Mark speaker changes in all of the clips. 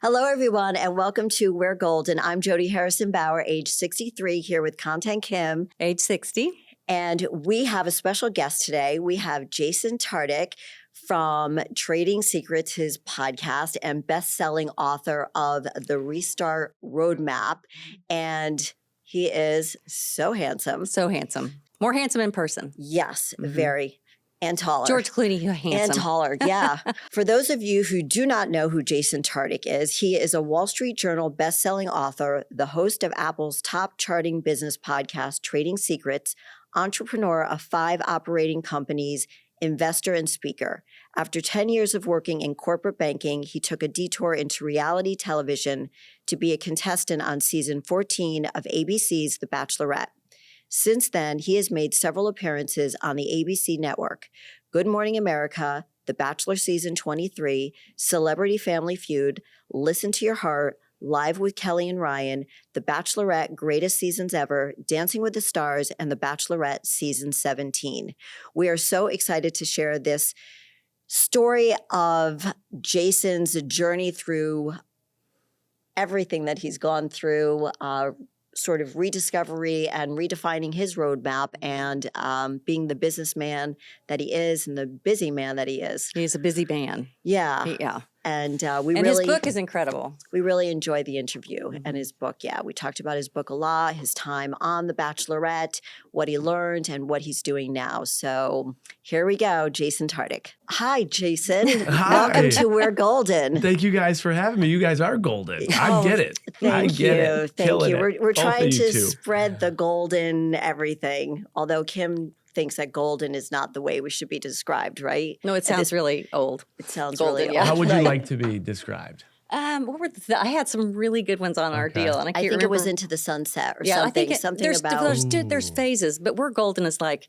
Speaker 1: Hello, everyone, and welcome to We're Golden. I'm Jody Harrison Bauer, age 63, here with Content Kim.
Speaker 2: Age 60.
Speaker 1: And we have a special guest today. We have Jason Tartick from Trading Secrets, his podcast, and best-selling author of The Restart Roadmap. And he is so handsome.
Speaker 2: So handsome. More handsome in person.
Speaker 1: Yes, very. And taller.
Speaker 2: George Clooney, handsome.
Speaker 1: And taller, yeah. For those of you who do not know who Jason Tartick is, he is a Wall Street Journal best-selling author, the host of Apple's top charting business podcast, Trading Secrets, entrepreneur of 5 operating companies, investor and speaker. After 10 years of working in corporate banking, he took a detour into reality television to be a contestant on season 14 of ABC's The Bachelorette. Since then, he has made several appearances on the ABC network, Good Morning America, The Bachelor Season 23, Celebrity Family Feud, Listen to Your Heart, Live with Kelly and Ryan, The Bachelorette Greatest Seasons Ever, Dancing with the Stars, and The Bachelorette Season 17. We are so excited to share this story of Jason's journey through everything that he's gone through, sort of rediscovery and redefining his roadmap and being the businessman that he is and the busy man that he is.
Speaker 2: He's a busy man.
Speaker 1: Yeah.
Speaker 2: Yeah.
Speaker 1: And
Speaker 2: his book is incredible.
Speaker 1: We really enjoyed the interview and his book. Yeah, we talked about his book a lot, his time on The Bachelorette, what he learned, and what he's doing now. So here we go, Jason Tartick. Hi, Jason.
Speaker 3: Hi.
Speaker 1: Welcome to We're Golden.
Speaker 3: Thank you guys for having me. You guys are golden. I get it.
Speaker 1: Thank you.
Speaker 3: It.
Speaker 1: Thank
Speaker 3: Killing
Speaker 1: you.
Speaker 3: it.
Speaker 1: We're
Speaker 3: Both
Speaker 1: trying
Speaker 3: of you
Speaker 1: to
Speaker 3: two.
Speaker 1: spread the golden everything, although Kim thinks that golden is not the way we should be described, right?
Speaker 2: No, it sounds really old.
Speaker 1: It sounds
Speaker 2: Golden,
Speaker 1: really
Speaker 2: yeah.
Speaker 1: old.
Speaker 3: How would you
Speaker 1: Right.
Speaker 3: like to be described?
Speaker 2: What were I had some really good ones on our
Speaker 3: Okay.
Speaker 2: deal, and I
Speaker 1: I
Speaker 2: can't
Speaker 1: think
Speaker 2: remember.
Speaker 1: it was Into the Sunset or
Speaker 2: yeah,
Speaker 1: something.
Speaker 2: I think
Speaker 1: Something
Speaker 2: there's,
Speaker 1: about
Speaker 2: there's phases, but we're golden is like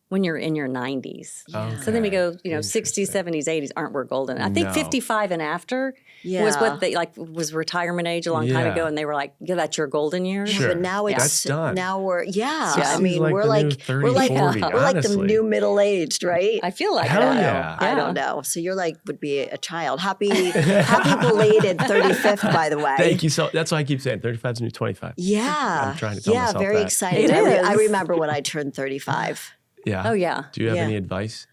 Speaker 2: when you're in your 90s. So then we go, 60s, 70s, 80s aren't we're golden. I think
Speaker 3: No.
Speaker 2: 55 and after was what they was retirement age a long time
Speaker 3: Yeah.
Speaker 2: ago, and they were like, yeah, that's your golden years.
Speaker 3: Sure.
Speaker 1: But now it's
Speaker 3: That's done.
Speaker 1: now we're I
Speaker 3: 60s
Speaker 1: mean
Speaker 3: like
Speaker 1: we're
Speaker 3: the
Speaker 1: like
Speaker 3: new 30,
Speaker 1: we're like
Speaker 3: 40,
Speaker 1: we're like the
Speaker 3: honestly.
Speaker 1: new middle aged, right?
Speaker 2: I feel like
Speaker 3: Hell
Speaker 2: that.
Speaker 3: yeah.
Speaker 1: I don't know. So you're like would be a child. Happy belated 35th, by the way.
Speaker 3: Thank you. So that's why I keep saying 35 is the new 25.
Speaker 1: Yeah.
Speaker 3: I'm trying to tell myself
Speaker 1: very
Speaker 3: that.
Speaker 1: excited.
Speaker 2: It
Speaker 1: I
Speaker 2: is.
Speaker 1: remember when I turned 35.
Speaker 3: Yeah.
Speaker 2: Oh, yeah.
Speaker 3: Do you have
Speaker 1: Yeah.
Speaker 3: any advice?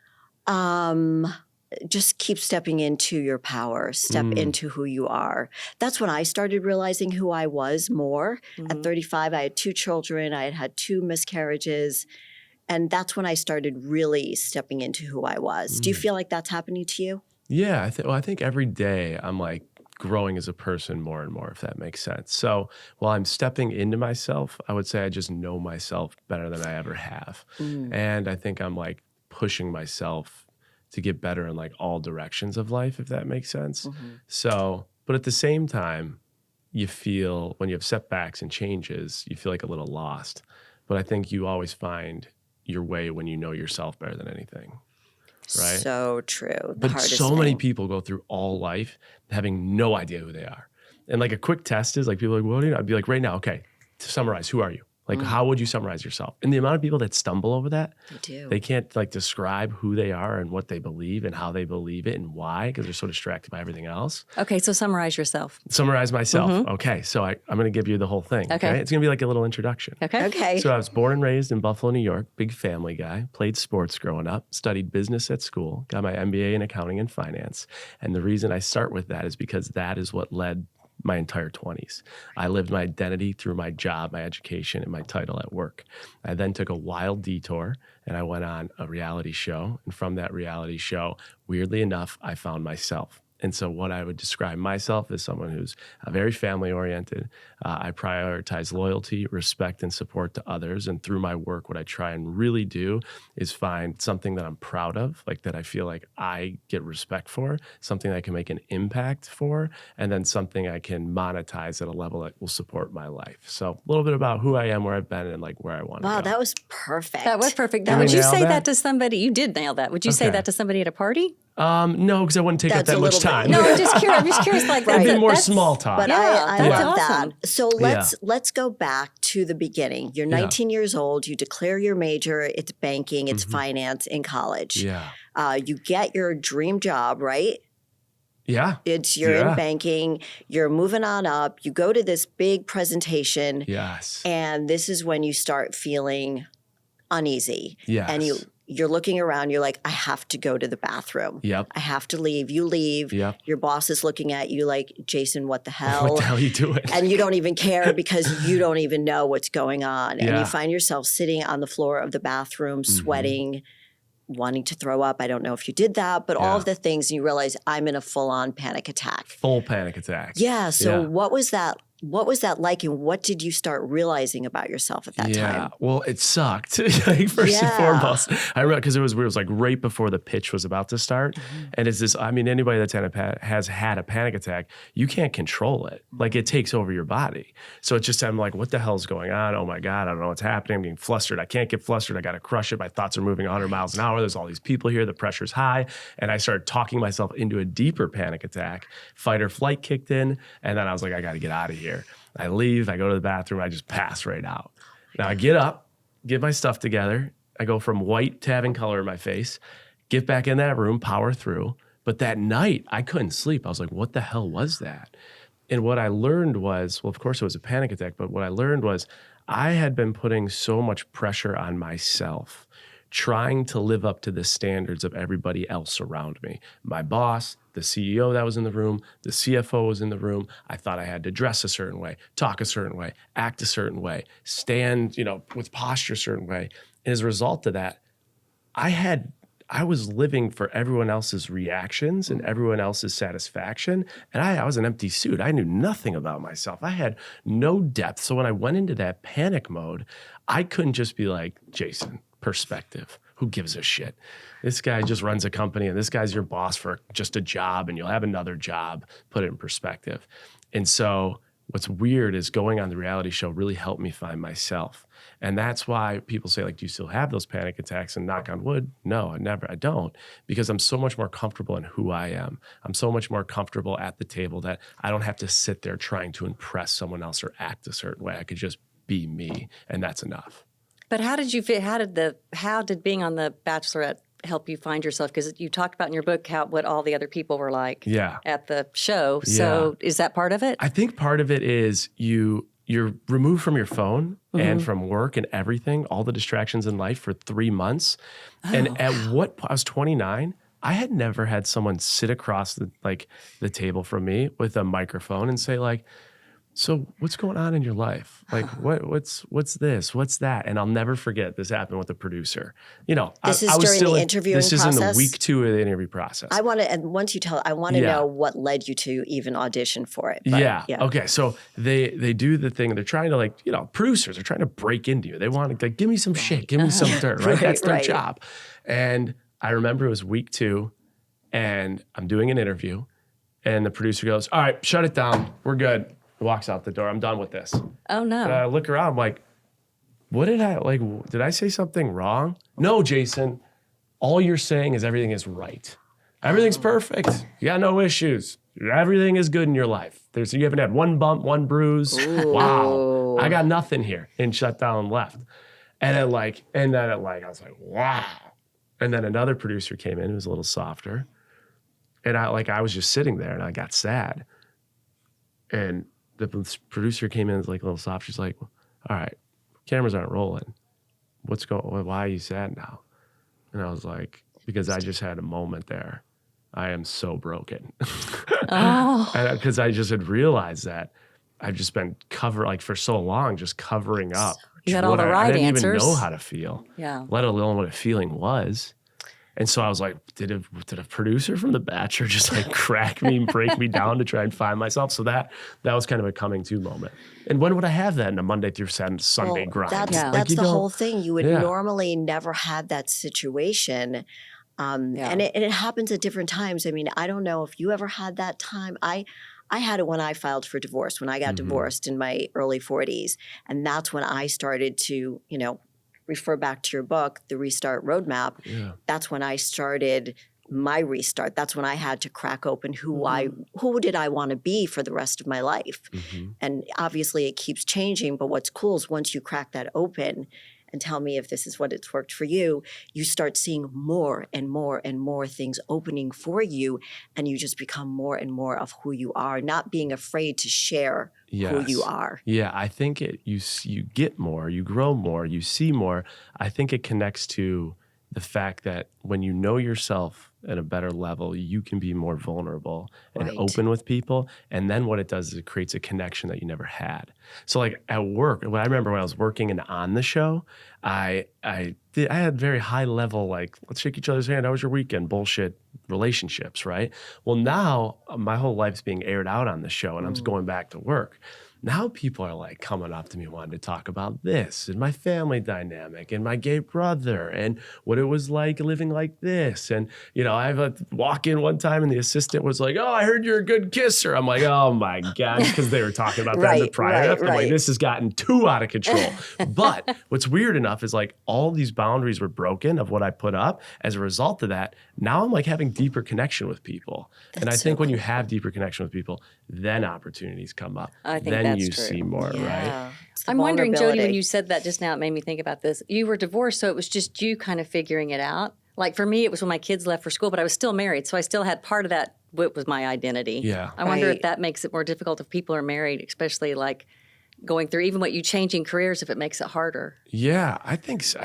Speaker 1: Just keep stepping into your power, step into who you are. That's when I started realizing who I was more. At 35, I had 2 children. I had had 2 miscarriages. And that's when I started really stepping into who I was. Do you feel like that's happening to you?
Speaker 3: Yeah. I think every day I'm like growing as a person more and more, if that makes sense. So while I'm stepping into myself, I would say I just know myself better than I ever have. And I think I'm like pushing myself to get better in like all directions of life, if that makes sense. So, but at the same time, you feel when you have setbacks and changes, you feel like a little lost. But I think you always find your way when you know yourself better than anything. Right?
Speaker 1: So true. The
Speaker 3: But
Speaker 1: hardest
Speaker 3: so many
Speaker 1: thing.
Speaker 3: people go through all life having no idea who they are. And like a quick test is like people are like, well, I'd be like, right now, okay, to summarize, who are you? Like, how would you summarize yourself? And the amount of people that stumble over that, they can't like describe who they are and what they believe and how they believe it and why, because they're so distracted by everything else.
Speaker 2: Okay, so summarize yourself.
Speaker 3: Summarize myself. Okay, so I'm going to give you the whole thing.
Speaker 2: Okay.
Speaker 3: It's going to be like a little introduction.
Speaker 2: Okay.
Speaker 1: Okay.
Speaker 3: So I was born and raised in Buffalo, New York, big family guy, played sports growing up, studied business at school, got my MBA in accounting and finance. And the reason I start with that is because that is what led my entire 20s. I lived my identity through my job, my education, and my title at work. I then took a wild detour and I went on a reality show. And from that reality show, weirdly enough, I found myself. And so what I would describe myself as someone who's very family-oriented. I prioritize loyalty, respect, and support to others. And through my work, what I try and really do is find something that I'm proud of, like that I feel like I get respect for, something I can make an impact for, and then something I can monetize at a level that will support my life. So a little bit about who I am, where I've been, and like where I want to go.
Speaker 1: Wow, that was perfect.
Speaker 2: That was perfect.
Speaker 3: Did
Speaker 2: Now,
Speaker 3: I
Speaker 2: would you
Speaker 3: nail
Speaker 2: say
Speaker 3: that?
Speaker 2: that to somebody? You did nail that. Would you say
Speaker 3: Okay.
Speaker 2: that to somebody at a party?
Speaker 3: No, because I wouldn't take up
Speaker 1: That's a
Speaker 3: that much
Speaker 1: little bit-
Speaker 3: time.
Speaker 2: No, I'm just curious. I'm just curious. Like
Speaker 3: It'd be
Speaker 2: that's-
Speaker 3: more
Speaker 2: that's-
Speaker 3: small talk.
Speaker 1: But
Speaker 2: Yeah,
Speaker 1: I
Speaker 2: that's
Speaker 1: love
Speaker 2: awesome.
Speaker 1: that. So let's go back to the beginning. You're 19 years old. You declare your major. It's banking. It's finance in college.
Speaker 3: Yeah.
Speaker 1: You get your dream job, right?
Speaker 3: Yeah.
Speaker 1: You're in banking, you're moving on up, you go to this big presentation.
Speaker 3: Yes.
Speaker 1: And this is when you start feeling uneasy.
Speaker 3: Yes.
Speaker 1: And you're looking around, you're like, I have to go to the bathroom.
Speaker 3: Yep.
Speaker 1: I have to leave. You leave.
Speaker 3: Yep.
Speaker 1: Your boss is looking at you like, Jason, what the hell?
Speaker 3: What the hell are you doing?
Speaker 1: And you don't even care because you don't even know what's going on. And
Speaker 3: Yeah.
Speaker 1: you find yourself sitting on the floor of the bathroom, sweating, wanting to throw up. I don't know if you did that, but all of the things, and you realize I'm in a full-on panic attack.
Speaker 3: Full panic attack.
Speaker 1: Yeah. So what was that? What was that like, and what did you start realizing about yourself at that time?
Speaker 3: Well, it sucked. Like, first and foremost, I remember because it was like right before the pitch was about to start, and it's this. I mean, anybody that's has had a panic attack, you can't control it. Like, it takes over your body. So it's just, I'm like, what the hell's going on? Oh my God, I don't know what's happening. I'm getting flustered. I can't get flustered. I got to crush it. My thoughts are moving 100 miles an hour. There's all these people here. The pressure's high, and I started talking myself into a deeper panic attack. Fight or flight kicked in, and then I was like, I got to get out of here. I leave, I go to the bathroom, I just pass right out. Now I get up, get my stuff together. I go from white to having color in my face, get back in that room, power through. But that night, I couldn't sleep. I was like, what the hell was that? And what I learned was, well, of course it was a panic attack, but what I learned was I had been putting so much pressure on myself, trying to live up to the standards of everybody else around me. My boss, the CEO that was in the room, the CFO was in the room. I thought I had to dress a certain way, talk a certain way, act a certain way, stand, with posture a certain way. And as a result of that, I was living for everyone else's reactions and everyone else's satisfaction. And I was an empty suit. I knew nothing about myself. I had no depth. So when I went into that panic mode, I couldn't just be like, Jason, perspective. Who gives a shit? This guy just runs a company and this guy's your boss for just a job and you'll have another job. Put it in perspective. And so what's weird is going on the reality show really helped me find myself. And that's why people say, like, do you still have those panic attacks? And knock on wood, no, I don't. Because I'm so much more comfortable in who I am. I'm so much more comfortable at the table that I don't have to sit there trying to impress someone else or act a certain way. I could just be me, and that's enough.
Speaker 2: But how did you fit? How did being on the Bachelorette help you find yourself? Because you talked about in your book what all the other people were like at the show. So is that part of it?
Speaker 3: I think part of it is you're removed from your phone and from work and everything, all the distractions in life for 3 months. And I was 29. I had never had someone sit across the table from me with a microphone and say, like, so what's going on in your life? Like, what's this? What's that? And I'll never forget this happened with the producer.
Speaker 1: This is during the interviewing process?
Speaker 3: This is in the week 2 of the interview process.
Speaker 1: And once you tell, I want to know what led you to even audition for it. But,
Speaker 3: Okay. So they do the thing. They're trying to producers are trying to break into you. They want to give me some shit, give me some dirt, right? That's their job. And I remember it was week 2 and I'm doing an interview and the producer goes, all right, shut it down. We're good. Walks out the door. I'm done with this.
Speaker 2: Oh, no.
Speaker 3: And I look around. I'm like, did I say something wrong? No, Jason. All you're saying is everything is right. Everything's perfect. You got no issues. Everything is good in your life. You haven't had one bump, one bruise. Ooh. Wow. I got nothing here. And shut down and left. And I was like, wow. And then another producer came in who was a little softer. And I was just sitting there and I got sad. And the producer came in like a little soft. She's like, all right, cameras aren't rolling. Why are you sad now? And I was like, because I just had a moment there. I am so broken. Because I just had realized that I've just been for so long, just covering up.
Speaker 2: You had all the right answers.
Speaker 3: I didn't even know how to feel, let alone what a feeling was. And so I was like, did a producer from The Bachelor just crack me and break me down to try and find myself? So that was kind of a coming to moment. And when would I have that in a Monday through Sunday grind?
Speaker 1: That's the whole thing. You would normally never have that situation. And it happens at different times. I mean, I don't know if you ever had that time. I had it when I filed for divorce, when I got divorced in my early 40s. And that's when I started to, refer back to your book, The Restart Roadmap. Yeah. That's when I started my restart. That's when I had to crack open who did I want to be for the rest of my life. And obviously it keeps changing, but what's cool is once you crack that open, and tell me if this is what it's worked for you, you start seeing more and more and more things opening for you, and you just become more and more of who you are, not being afraid to share who you are.
Speaker 3: Yeah, I think you get more, you grow more, you see more. I think it connects to the fact that when you know yourself at a better level, you can be more vulnerable and open with people. And then what it does is it creates a connection that you never had. So like at work, I remember when I was working and on the show, I had very high level, like, let's shake each other's hand. How was your weekend? Bullshit relationships, right? Well, now my whole life's being aired out on the show and I'm just going back to work. Now people are like coming up to me wanting to talk about this and my family dynamic and my gay brother and what it was like living like this. And, you know, I have a walk in one time and the assistant was like, oh, I heard you're a good kisser. I'm like, oh my God, because they were talking about that in the prior. I'm like, this has gotten too out of control. But what's weird enough is like all these boundaries were broken of what I put up. As a result of that, now I'm like having deeper connection with people. And I think when you have deeper connection with people, then opportunities come up.
Speaker 2: I think
Speaker 3: then
Speaker 2: that's
Speaker 3: you
Speaker 2: true.
Speaker 3: see more, right?
Speaker 2: I'm wondering, Jody, when you said that just now, it made me think about this. You were divorced, so it was just you kind of figuring it out. Like for me, it was when my kids left for school, but I was still married, so I still had part of that. What was my identity?
Speaker 3: Yeah.
Speaker 2: I wonder if that makes it more difficult if people are married, especially like going through even what you changing careers, if it makes it harder.
Speaker 3: Yeah, I think so.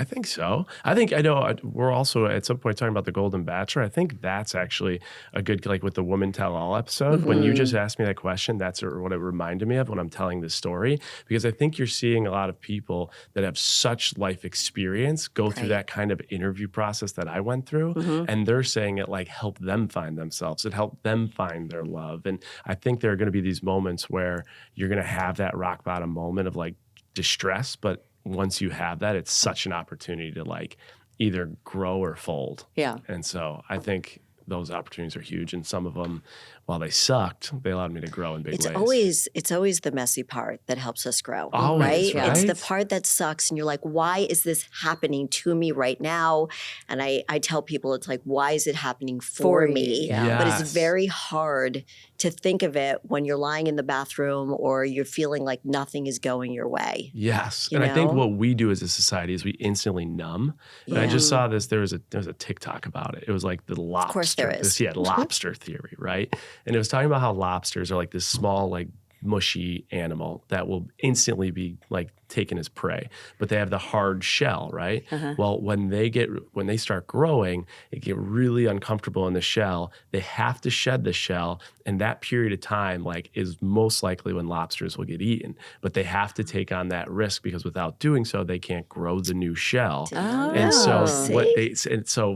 Speaker 3: I know we're also at some point talking about the Golden Bachelor. I think that's actually a good, like with the Woman Tell All episode. When you just asked me that question, that's what it reminded me of when I'm telling this story. Because I think you're seeing a lot of people that have such life experience go through that kind of interview process that I went through. And they're saying it like helped them find themselves. It helped them find their love. And I think there are going to be these moments where you're going to have that rock bottom moment of like distress, but once you have that, it's such an opportunity to like either grow or fold.
Speaker 2: Yeah.
Speaker 3: And so I think those opportunities are huge. And some of them, while they sucked, they allowed me to grow in big ways.
Speaker 1: It's always the messy part that helps us grow,
Speaker 3: always, right?
Speaker 1: It's the part that sucks and you're like, why is this happening to me right now? And I tell people, it's like, why is it happening for me?
Speaker 3: Yes.
Speaker 1: But it's very hard to think of it when you're lying in the bathroom or you're feeling like nothing is going your way.
Speaker 3: Yes. And I think what we do as a society is we instantly numb. And I just saw this, there was a TikTok about it. It was like the lobster.
Speaker 1: Of course there is.
Speaker 3: Lobster theory, right? And it was talking about how lobsters are like this small, like mushy animal that will instantly be like taken as prey, but they have the hard shell, right? Well, when they start growing, they get really uncomfortable in the shell. They have to shed the shell, and that period of time like is most likely when lobsters will get eaten. But they have to take on that risk because without doing so, they can't grow the new shell. And so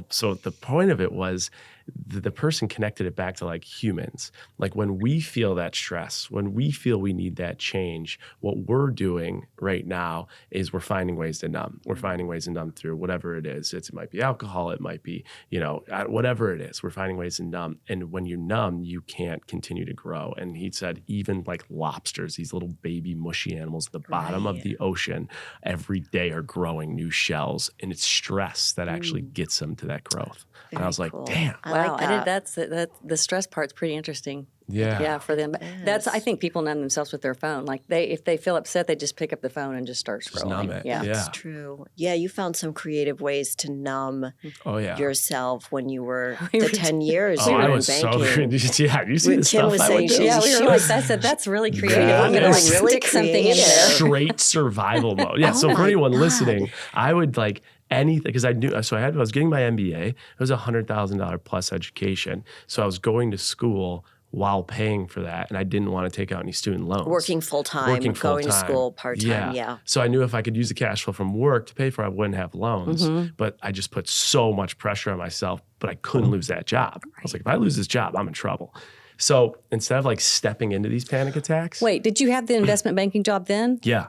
Speaker 3: so the point of it was the person connected it back to like humans. Like when we feel that stress, when we feel we need that change, what we're doing right now is we're finding ways to numb. We're finding ways to numb through whatever it is. It might be alcohol. It might be, whatever it is. We're finding ways to numb. And when you're numb, you can't continue to grow. And he said, even like lobsters, these little baby mushy animals at the bottom of the ocean, every day are growing new shells. And it's stress that actually gets them to that growth. And I was like, damn.
Speaker 2: Wow, like that. The stress part's pretty interesting. Yeah, for them. Yes. I think people numb themselves with their phone. Like if they feel upset, they just pick up the phone and just start scrolling.
Speaker 3: Just numb it.
Speaker 2: Yeah,
Speaker 1: it's true. Yeah, you found some creative ways to numb yourself when you were the 10 years you were in banking.
Speaker 3: You see the stuff
Speaker 1: was
Speaker 3: I
Speaker 1: saying
Speaker 3: would do?
Speaker 2: Yeah, we were like, that's really creative. I'm going to
Speaker 1: really
Speaker 2: stick something in there.
Speaker 3: Straight survival mode. Yeah, so for anyone listening, I would like anything, because I knew, so I was getting my MBA. It was $100,000 plus education. So I was going to school while paying for that, and I didn't want to take out any student loans.
Speaker 1: Working full-time, going to school part-time, yeah.
Speaker 3: So I knew if I could use the cash flow from work to pay for it, I wouldn't have loans. But I just put so much pressure on myself, but I couldn't lose that job. I was like, if I lose this job, I'm in trouble. So instead of like stepping into these panic attacks.
Speaker 2: Wait, did you have the investment banking job then?
Speaker 3: Yeah.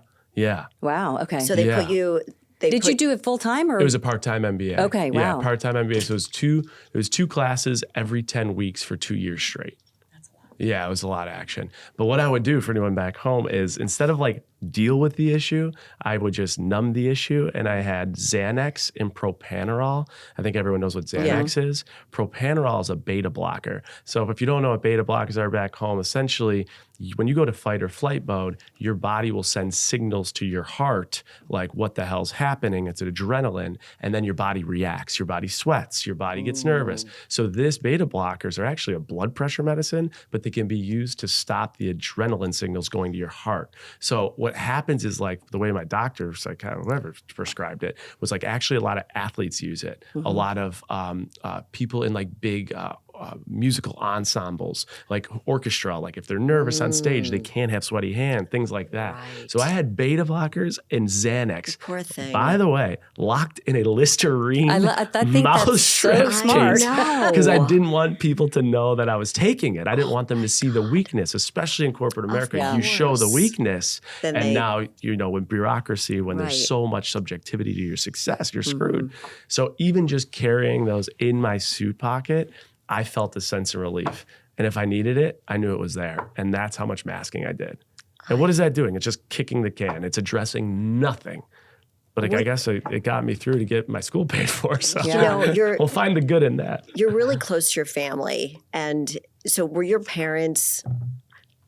Speaker 2: Wow, okay.
Speaker 1: So they put you...
Speaker 2: Did you do it full time or?
Speaker 3: It was a part-time MBA.
Speaker 2: Okay, wow.
Speaker 3: Yeah, part-time MBA. So it was two classes every 10 weeks for 2 years straight. That's a lot. Yeah, it was a lot of action. But what I would do for anyone back home is instead of like deal with the issue. I would just numb the issue. And I had Xanax and propanolol. I think everyone knows what Xanax is. Propanolol is a beta blocker. So if you don't know what beta blockers are back home, essentially, when you go to fight or flight mode, your body will send signals to your heart, like what the hell's happening. It's an adrenaline. And then your body reacts. Your body sweats. Your body gets nervous. So this beta blockers are actually a blood pressure medicine, but they can be used to stop the adrenaline signals going to your heart. So what happens is, like, the way my doctor, whoever prescribed it, was like actually a lot of athletes use it. A lot of people in like big musical ensembles, like orchestra, like if they're nervous on stage, they can't have sweaty hands, things like that.
Speaker 1: Right.
Speaker 3: So I had beta blockers and Xanax.
Speaker 1: Poor thing.
Speaker 3: By the way, locked in a Listerine
Speaker 2: I think
Speaker 3: mouse
Speaker 2: that's so smart.
Speaker 3: because I didn't want people to know that I was taking it. I didn't want them to see the weakness, especially in corporate America. You show the weakness, and now, you know, in bureaucracy, when there's so much subjectivity to your success, you're screwed. So even just carrying those in my suit pocket, I felt a sense of relief. And if I needed it, I knew it was there. And that's how much masking I did. And what is that doing? It's just kicking the can. It's addressing nothing. But I guess it got me through to get my school paid for. So
Speaker 1: You know,
Speaker 3: we'll find the good in that.
Speaker 1: you're really close to your family. And so were your parents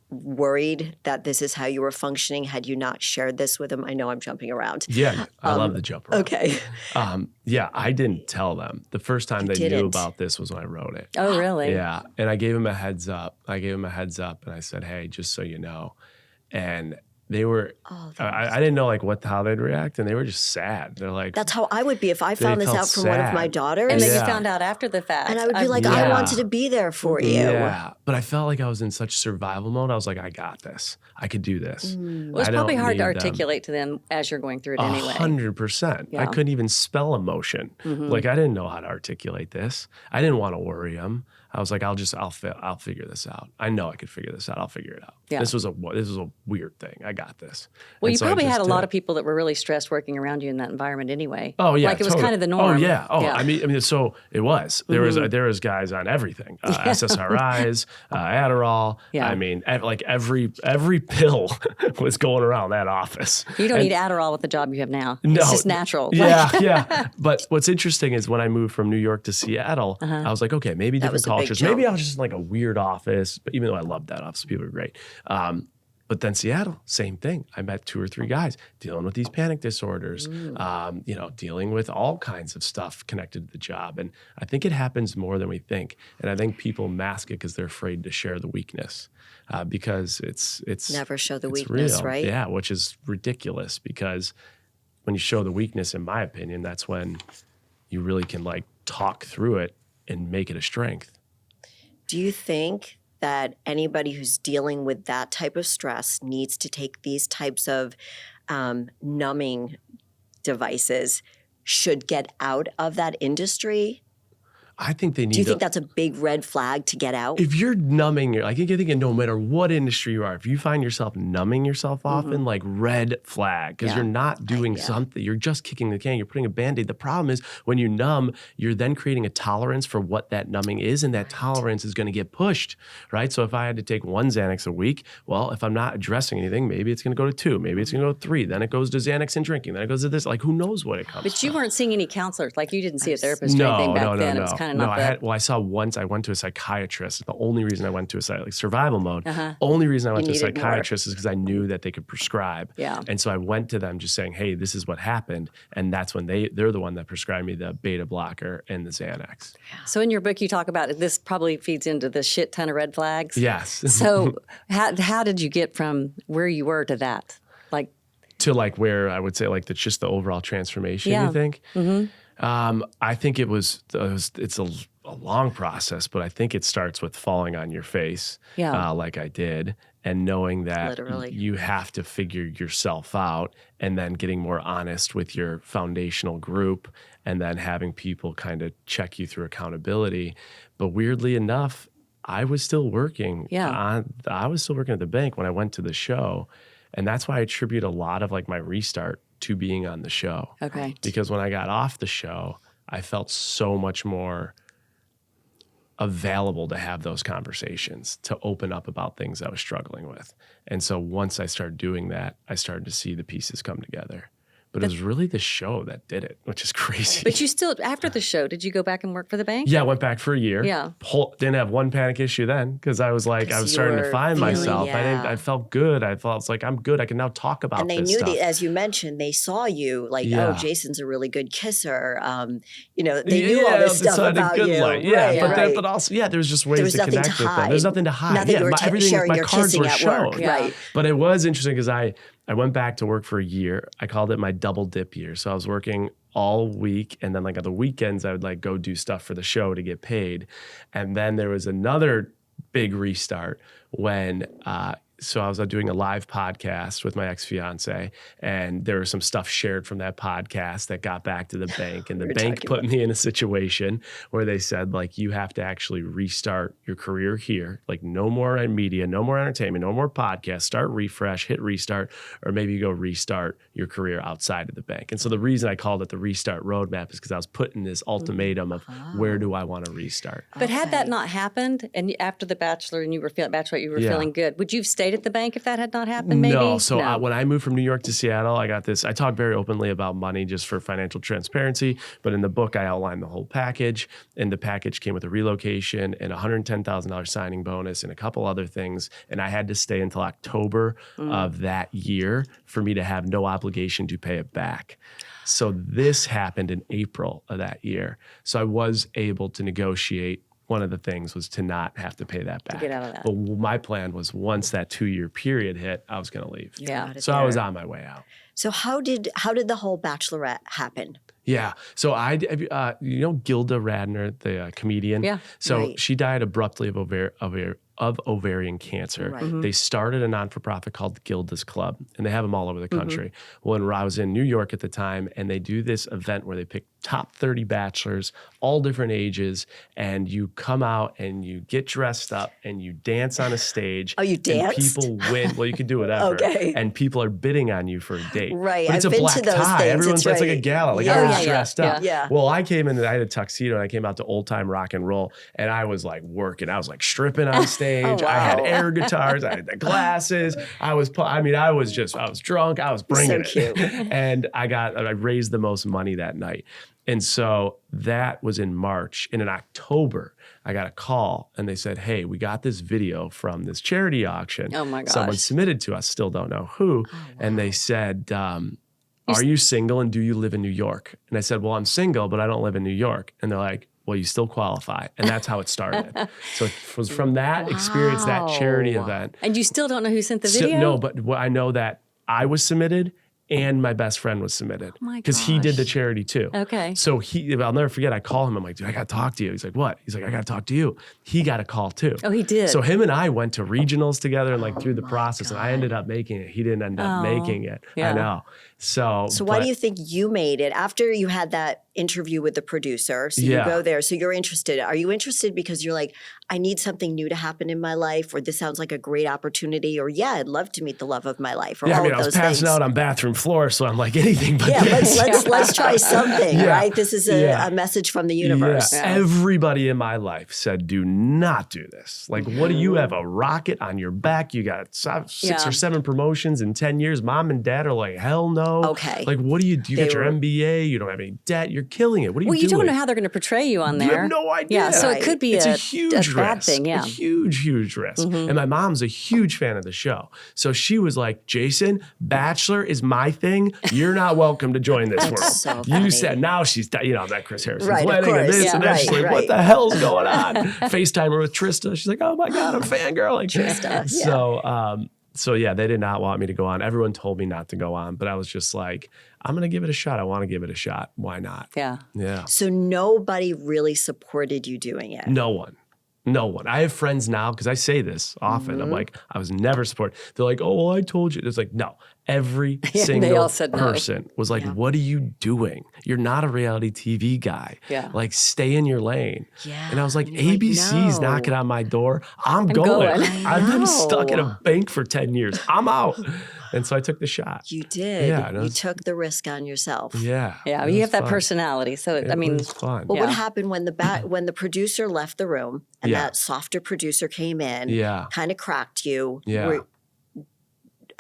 Speaker 1: worried that this is how you were functioning had you not shared this with them? I know I'm jumping around.
Speaker 3: Yeah, I love the jump around.
Speaker 1: Okay.
Speaker 3: Yeah, I didn't tell them. The first time they knew about this was when I wrote it.
Speaker 2: Oh, really?
Speaker 3: Yeah, and I gave them a heads up. And I said, hey, just so you know. And they were, I didn't know like how they'd react, and they were just sad. They're like,
Speaker 1: That's how I would be if I found this out from one of my daughters.
Speaker 2: And then you found out after the fact.
Speaker 1: And I would be like, I wanted to be there for you.
Speaker 3: Yeah, but I felt like I was in such survival mode. I was like, I got this. I could do this.
Speaker 2: Well, it's probably hard to articulate to them as you're going through it anyway.
Speaker 3: 100%. I couldn't even spell emotion. Like, I didn't know how to articulate this. I didn't want to worry them. I was like, I'll figure this out. I know I could figure this out. I'll figure it out. Yeah. This was a weird thing. I got this.
Speaker 2: Well, and you probably had a lot of people that were really stressed working around you in that environment anyway.
Speaker 3: Oh yeah,
Speaker 2: like it was kind of the norm.
Speaker 3: Oh yeah. Oh, yeah. I mean, so it was. There was guys on everything. SSRIs, Adderall. Yeah. I mean, like every pill was going around that office.
Speaker 2: You don't need Adderall with the job you have now.
Speaker 3: No,
Speaker 2: it's just natural.
Speaker 3: Yeah, yeah. But what's interesting is when I moved from New York to Seattle, I was like, okay, maybe different cultures. Maybe I was just in like a weird office, but even though I loved that office, people were great. But then Seattle, same thing. I met 2 or 3 guys dealing with these panic disorders, dealing with all kinds of stuff connected to the job. And I think it happens more than we think. And I think people mask it because they're afraid to share the weakness because it's
Speaker 1: never show the weakness,
Speaker 3: real.
Speaker 1: Right?
Speaker 3: Yeah, which is ridiculous because when you show the weakness, in my opinion, that's when you really can like talk through it and make it a strength.
Speaker 1: Do you think that anybody who's dealing with that type of stress needs to take these types of numbing devices, should get out of that industry?
Speaker 3: I think they need.
Speaker 1: Do you think that's a big red flag to get out?
Speaker 3: If you're numbing, I think no matter what industry you are, if you find yourself numbing yourself often, like red flag, because you're not doing something, you're just kicking the can, you're putting a Band-Aid. The problem is when you numb, you're then creating a tolerance for what that numbing is, and that tolerance is going to get pushed, right? So if I had to take 1 Xanax a week, well, if I'm not addressing anything, maybe it's going to go to 2, maybe it's going to go to 3, then it goes to Xanax and drinking, then it goes to this. Like, who knows what it comes
Speaker 2: But you
Speaker 3: from.
Speaker 2: weren't seeing any counselors, like you didn't see a therapist or anything back then. It was kind of not
Speaker 3: I saw once I went to a psychiatrist. The only reason I went to survival mode, only reason I went to a psychiatrist is because I knew that they could prescribe.
Speaker 2: Yeah.
Speaker 3: And so I went to them just saying, hey, this is what happened. And that's when they're the one that prescribed me the beta blocker and the Xanax.
Speaker 2: So in your book, you talk about this probably feeds into the shit ton of red flags.
Speaker 3: Yes.
Speaker 2: So how did you get from where you were to that? Like
Speaker 3: to like where I would say like that's just the overall transformation, you think? I think it's a long process, but I think it starts with falling on your face, like I did, and knowing that you have to figure yourself out, and then getting more honest with your foundational group, and then having people kind of check you through accountability. But weirdly enough, I was still working. I was still working at the bank when I went to the show, and that's why I attribute a lot of like my restart to being on the show.
Speaker 2: Okay.
Speaker 3: Because when I got off the show, I felt so much more available to have those conversations, to open up about things I was struggling with. And so once I started doing that, I started to see the pieces come together. But it was really the show that did it, which is crazy.
Speaker 2: But you still, after the show, did you go back and work for the bank?
Speaker 3: Yeah, I went back for a year.
Speaker 2: Yeah.
Speaker 3: Didn't have one panic issue then because I was like, I was starting to find myself.
Speaker 1: Yeah.
Speaker 3: I felt good. I felt like I'm good. I can now talk about this.
Speaker 1: And they knew,
Speaker 3: stuff.
Speaker 1: as you mentioned, they saw you like, oh, Jason's a really good kisser. You know, they knew all this stuff about you.
Speaker 3: Yeah,
Speaker 1: right,
Speaker 3: but also, there was just ways to connect with them. There's nothing to hide.
Speaker 1: Nothing, you were
Speaker 3: everything, my cards were shown.
Speaker 1: Right.
Speaker 3: But it was interesting because I went back to work for a year. I called it my double dip year. So I was working all week, and then like on the weekends, I would like go do stuff for the show to get paid. And then there was another big restart when so I was doing a live podcast with my ex-fiance, and there was some stuff shared from that podcast that got back to the bank, and the bank put me in a situation where they said, like, you have to actually restart your career here. Like, no more media, no more entertainment, no more podcasts. Start refresh, hit restart, or maybe you go restart your career outside of the bank. And so the reason I called it the restart roadmap is because I was put in this ultimatum of where do I want to restart.
Speaker 2: But had that not happened, and after the Bachelor and you were feeling Bachelorette, you were feeling good, would you have stayed at the bank if that had not happened? Maybe
Speaker 3: no. So when I moved from New York to Seattle, I got this. I talk very openly about money just for financial transparency. But in the book, I outlined the whole package, and the package came with a relocation and $110,000 signing bonus and a couple other things. And I had to stay until October of that year for me to have no obligation to pay it back. So this happened in April of that year. So I was able to negotiate. One of the things was to not have to pay that back.
Speaker 2: To get out of that.
Speaker 3: But my plan was once that 2-year period hit, I was going to leave.
Speaker 2: Yeah.
Speaker 3: So I was on my way out.
Speaker 1: So how did the whole Bachelorette happen?
Speaker 3: Yeah. So you know Gilda Radner, the comedian?
Speaker 2: Yeah.
Speaker 3: So she died abruptly of ovarian cancer.
Speaker 1: Right.
Speaker 3: They started a non-for-profit called Gilda's Club, and they have them all over the country. Well, I was in New York at the time, and they do this event where they pick top 30 bachelors, all different ages, and you come out and you get dressed up and you dance on a stage.
Speaker 1: Oh, you dance?
Speaker 3: People win. Well, you can do whatever.
Speaker 1: Okay.
Speaker 3: And people are bidding on you for a date.
Speaker 1: Right.
Speaker 3: But it's
Speaker 1: I've
Speaker 3: a
Speaker 1: been
Speaker 3: black
Speaker 1: to those
Speaker 3: tie.
Speaker 1: things.
Speaker 3: Everyone's
Speaker 1: It's
Speaker 3: like a gala. Like everyone's dressed up.
Speaker 1: Yeah.
Speaker 3: Well, I came in and I had a tuxedo and I came out to old time rock and roll, and I was like working. I was like stripping on stage.
Speaker 1: Oh, wow.
Speaker 3: I had air guitars. I had the glasses. I was drunk. I was bringing
Speaker 1: So
Speaker 3: it.
Speaker 1: cute.
Speaker 3: And I raised the most money that night. And so that was in March. And in October, I got a call and they said, hey, we got this video from this charity auction.
Speaker 2: Oh my gosh.
Speaker 3: Someone submitted to us, still don't know who. Oh, wow. And they said, are you single and do you live in New York? And I said, well, I'm single, but I don't live in New York. And they're like, well, you still qualify. And that's how it started. So it was from that experience, that charity event.
Speaker 2: And you still don't know who sent the video?
Speaker 3: No, but I know that I was submitted and my best friend was submitted because he did the charity too.
Speaker 2: Okay.
Speaker 3: So I'll never forget, I call him. I'm like, dude, I got to talk to you. He's like, what? He's like, I got to talk to you. He got a call too.
Speaker 2: Oh, he did.
Speaker 3: So him and I went to regionals together and through the process, and I ended up making it. He didn't end up making it.
Speaker 2: Yeah.
Speaker 3: I know. So
Speaker 1: why do you think you made it after you had that interview with the producer? So you go there. So you're interested. Are you interested because you're like, I need something new to happen in my life, or this sounds like a great opportunity, or I'd love to meet the love of my life, or all of
Speaker 3: I was
Speaker 1: those
Speaker 3: passing
Speaker 1: things.
Speaker 3: out on bathroom floors, so I'm like anything but
Speaker 1: this.
Speaker 3: this.
Speaker 1: Let's try something, right? This is a message from the universe.
Speaker 3: Yeah. Everybody in my life said, do not do this. Like, what do you have, a rocket on your back? You got 6 or 7 promotions in 10 years. Mom and dad are like, hell no.
Speaker 1: Okay.
Speaker 3: Like, what do you do? You got your MBA. You don't have any debt. You're killing it. What are you doing?
Speaker 2: Well, you don't know how they're going to portray you on there.
Speaker 3: You have no idea.
Speaker 2: Yeah, so it could be
Speaker 3: it's
Speaker 2: a
Speaker 3: huge
Speaker 2: bad
Speaker 3: risk.
Speaker 2: thing. Yeah.
Speaker 3: A huge risk. And my mom's a huge fan of the show. So she was like, Jason, Bachelor is my thing. You're not welcome to join this world.
Speaker 1: So
Speaker 3: you
Speaker 1: funny.
Speaker 3: said, now she's, I'm at Chris Harrison's
Speaker 1: Right, of
Speaker 3: wedding and
Speaker 1: course.
Speaker 3: this
Speaker 1: Yeah,
Speaker 3: and that. She's like,
Speaker 1: right.
Speaker 3: what the hell's going on? FaceTime her with Trista. She's like, oh my God, I'm fangirl. Like,
Speaker 1: Trista,
Speaker 3: So they did not want me to go on. Everyone told me not to go on, but I was just like, I'm going to give it a shot. I want to give it a shot. Why not?
Speaker 2: Yeah.
Speaker 3: Yeah.
Speaker 1: So nobody really supported you doing it.
Speaker 3: No one. I have friends now, because I say this often. I'm like, I was never supported. They're like, oh, well, I told you. It's like, no. Every single
Speaker 2: all said no.
Speaker 3: person was like, what are you doing? You're not a reality TV guy.
Speaker 2: Yeah.
Speaker 3: Like, stay in your lane.
Speaker 1: Yeah.
Speaker 3: And I was like,
Speaker 1: And you're like,
Speaker 3: ABC's
Speaker 1: no.
Speaker 3: knocking on my door. I'm going.
Speaker 2: going.
Speaker 3: I've been stuck in a bank for 10 years. I'm out. And so I took the shot.
Speaker 1: You did.
Speaker 3: Yeah,
Speaker 1: you took the risk on yourself.
Speaker 3: Yeah.
Speaker 2: Yeah, you have that personality. So,
Speaker 3: It was fun.
Speaker 1: But what happened when the producer left the room and that softer producer came in, kind of cracked you?
Speaker 3: Yeah.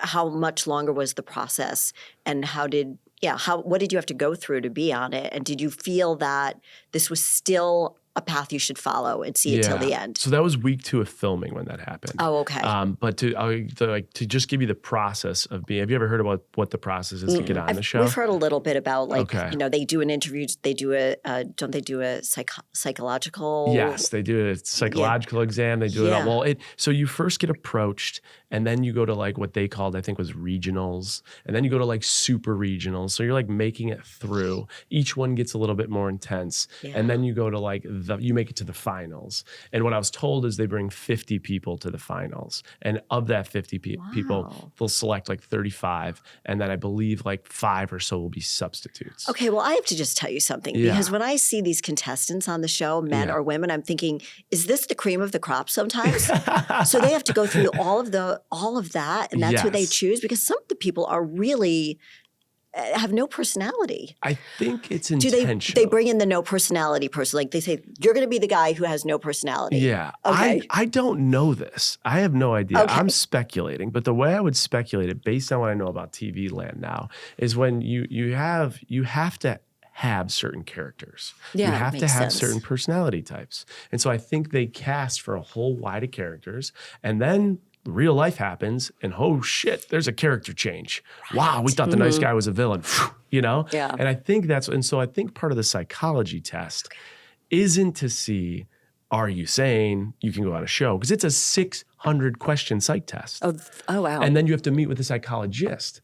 Speaker 1: How much longer was the process, and what did you have to go through to be on it? And did you feel that this was still a path you should follow and see it till the end?
Speaker 3: So that was week 2 of filming when that happened.
Speaker 1: Oh, okay.
Speaker 3: But to just give you the process of being, have you ever heard about what the process is to get on the show?
Speaker 1: We've heard a little bit about they do an interview, they do don't they do a psychological?
Speaker 3: Yes, they do a psychological exam. They do it all. Well, so you first get approached, and then you go to what they called, I think was regionals, and then you go to super regionals. So you're making it through. Each one gets a little bit more intense. And then you go to you make it to the finals. And what I was told is they bring 50 people to the finals. And of that 50 people, they'll select 35. And then I believe 5 or so will be substitutes.
Speaker 1: Okay, well, I have to just tell you something. Because when I see these contestants on the show, men or women, I'm thinking, is this the cream of the crop sometimes? So they have to go through all of that, and that's who they choose? Because some of the people are really have no personality.
Speaker 3: I think it's intentional.
Speaker 1: Do they bring in the no personality person? They say, you're going to be the guy who has no personality.
Speaker 3: Yeah.
Speaker 1: Okay.
Speaker 3: I don't know this. I have no idea. Okay. I'm speculating. But the way I would speculate it, based on what I know about TV land now, is when you have to have certain characters.
Speaker 1: Yeah,
Speaker 3: you have to have
Speaker 1: sense.
Speaker 3: certain personality types. And so I think they cast for a whole wide of characters, and then real life happens, and oh shit, there's a character change. Right. Wow, we thought the nice guy was a villain,
Speaker 2: Yeah.
Speaker 3: And I think so I think part of the psychology test isn't to see, are you sane? You can go on a show, because it's a 600 question psych test.
Speaker 2: Oh wow.
Speaker 3: And then you have to meet with a psychologist.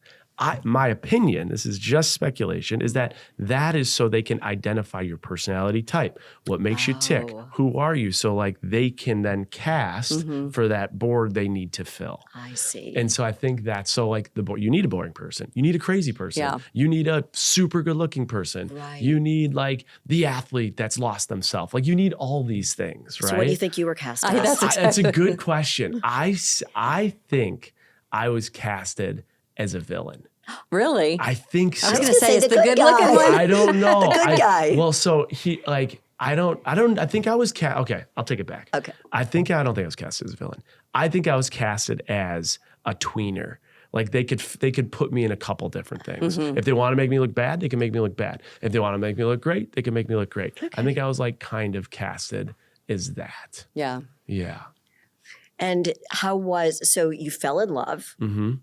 Speaker 3: My opinion, this is just speculation, is that is so they can identify your personality type. What makes you tick? Who are you? So they can then cast for that board they need to fill.
Speaker 1: I see.
Speaker 3: And so I think that's so you need a boring person. You need a crazy person.
Speaker 2: Yeah.
Speaker 3: You need a super good looking person.
Speaker 1: Right.
Speaker 3: You need the athlete that's lost themselves. You need all these things, right?
Speaker 1: So what do you think you were cast as?
Speaker 3: That's a good question. I think I was casted as a villain.
Speaker 2: Really?
Speaker 3: I think so.
Speaker 2: I was going to say, it's the good looking one.
Speaker 3: I don't know.
Speaker 1: The good guy.
Speaker 3: Well, so he I think I was cast. Okay, I'll take it back.
Speaker 1: Okay.
Speaker 3: I don't think I was casted as a villain. I think I was casted as a tweener. They could put me in a couple different things. If they want to make me look bad, they can make me look bad. If they want to make me look great, they can make me look great. Okay. I think I was kind of casted as that.
Speaker 2: Yeah.
Speaker 3: Yeah.
Speaker 1: And so you fell in love.
Speaker 3: Mm-hmm.